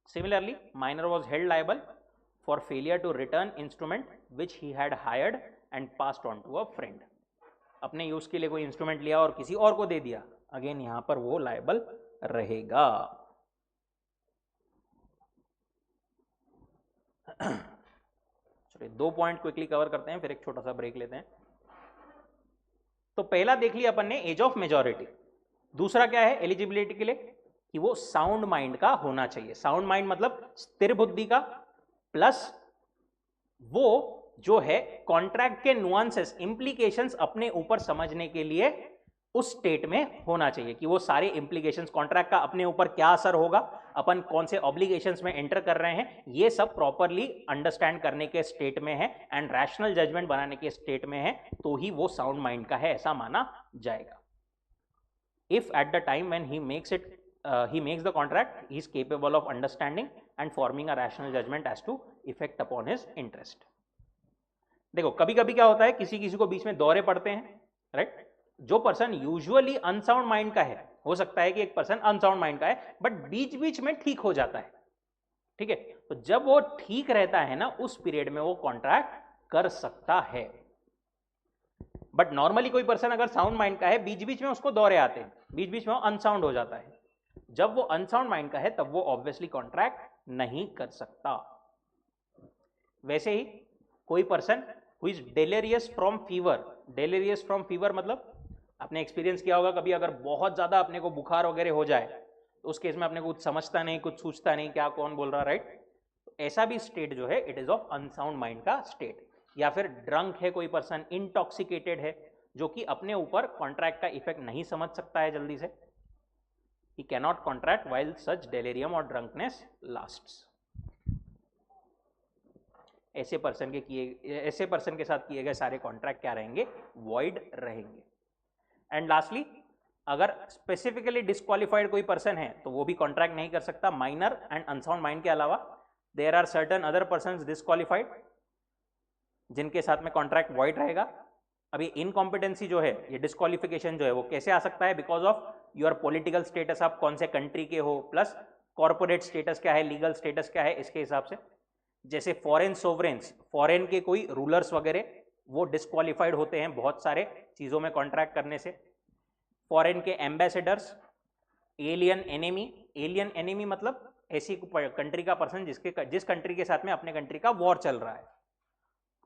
Similarly, minor was held liable for failure to return instrument which he had hired and passed on to a friend. अपने यूज के लिए कोई इंस्ट्रूमेंट लिया और किसी और को दे दिया, अगेन यहां पर वो लाइबल रहेगा। चलिए 2 पॉइंट क्विकली कवर करते हैं, फिर एक छोटा सा ब्रेक लेते हैं। तो पहला देख लिया अपन ने, एज ऑफ मेजॉरिटी। दूसरा क्या है एलिजिबिलिटी के लिए? कि वो साउंड माइंड का होना चाहिए। साउंड माइंड मतलब स्थिर बुद्धि का, प्लस वो जो है कॉन्ट्रैक्ट के नुआंसेस, इंप्लीकेशंस अपने ऊपर समझने के लिए उस स्टेट में होना चाहिए, कि वो सारे इंप्लीकेशंस कॉन्ट्रैक्ट का अपने ऊपर क्या असर होगा, अपन कौन से ऑब्लिगेशंस में एंटर कर रहे हैं, ये सब प्रॉपरली अंडरस्टैंड करने के स्टेट में है एंड रैशनल जजमेंट बनाने के स्टेट में है, तो ही वो साउंड माइंड का है ऐसा माना जाएगा। If at the time when he makes the contract, he is capable of understanding and forming a rational judgment as to effect upon his interest. देखो कभी कभी क्या होता है, किसी किसी को बीच में दौरे पड़ते हैं, राइट? जो पर्सन यूजुअली अनसाउंड माइंड का है, हो सकता है कि एक पर्सन अनसाउंड माइंड का है बट बीच बीच में ठीक हो जाता है, ठीक है? तो जब वो ठीक रहता है ना, उस पीरियड में वो कॉन्ट्रैक्ट कर सकता है। बट नॉर्मली कोई पर्सन अगर साउंड माइंड का है, बीच बीच में उसको दौरे आते हैं, बीच बीच में वो अनसाउंड हो जाता है, जब वो अनसाउंड माइंड का है तब वो ऑब्वियसली कॉन्ट्रैक्ट नहीं कर सकता। वैसे ही कोई person who is delirious from fever, delirious from fever मतलब आपने एक्सपीरियंस किया होगा कभी, अगर बहुत ज्यादा अपने को बुखार वगैरह हो जाए तो उस केस में अपने को कुछ समझता नहीं, कुछ सूझता नहीं, क्या कौन बोल रहा, राइट? तो ऐसा भी स्टेट जो है it is of unsound mind का स्टेट। या फिर ड्रंक है कोई पर्सन, इंटॉक्सिकेटेड है, जो कि अपने ऊपर कॉन्ट्रैक्ट का इफेक्ट नहीं समझ सकता है जल्दी से, he cannot contract while such delirium or drunkenness lasts. ऐसे पर्सन के साथ किए गए सारे कॉन्ट्रैक्ट क्या रहेंगे? वॉइड रहेंगे। एंड लास्टली, अगर स्पेसिफिकली डिस्क्वालिफाइड कोई पर्सन है तो वो भी कॉन्ट्रैक्ट नहीं कर सकता। माइनर एंड अनसाउंड माइंड के अलावा there are certain other persons disqualified जिनके साथ में कॉन्ट्रैक्ट वॉइड रहेगा। अभी इनकॉम्पिटेंसी जो है, ये डिस्क्वालिफिकेशन जो है वो कैसे आ सकता है? Because of your political status, आप कौन से कंट्री के हो, प्लस कॉर्पोरेट स्टेटस क्या है, लीगल स्टेटस क्या है, इसके हिसाब से। जैसे फॉरेन सोवरेन्स, फॉरेन के कोई रूलर्स वगैरह, वो डिस्क्वालिफाइड होते हैं बहुत सारे चीज़ों में कॉन्ट्रैक्ट करने से। फॉरेन के ambassadors, alien enemy, alien enemy मतलब ऐसी कंट्री का पर्सन जिस कंट्री के साथ में अपने कंट्री का वॉर चल रहा है।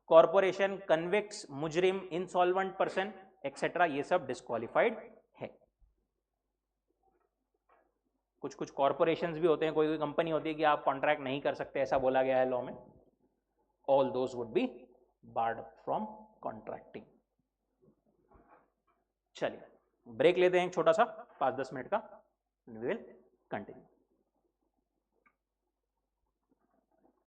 कॉर्पोरेशन, कन्विक्ट्स, मुजरिम, इंसॉल्वेंट पर्सन एक्सेट्रा, ये सब डिस्क्वालिफाइड है। कुछ कुछ कॉर्पोरेशंस भी होते हैं, कोई कोई कंपनी होती है कि आप कॉन्ट्रैक्ट नहीं कर सकते, ऐसा बोला गया है लॉ में। All those would be board from contracting. चलिए ब्रेक लेते हैं छोटा सा 5-10 मिनट का, वी विल कंटिन्यू।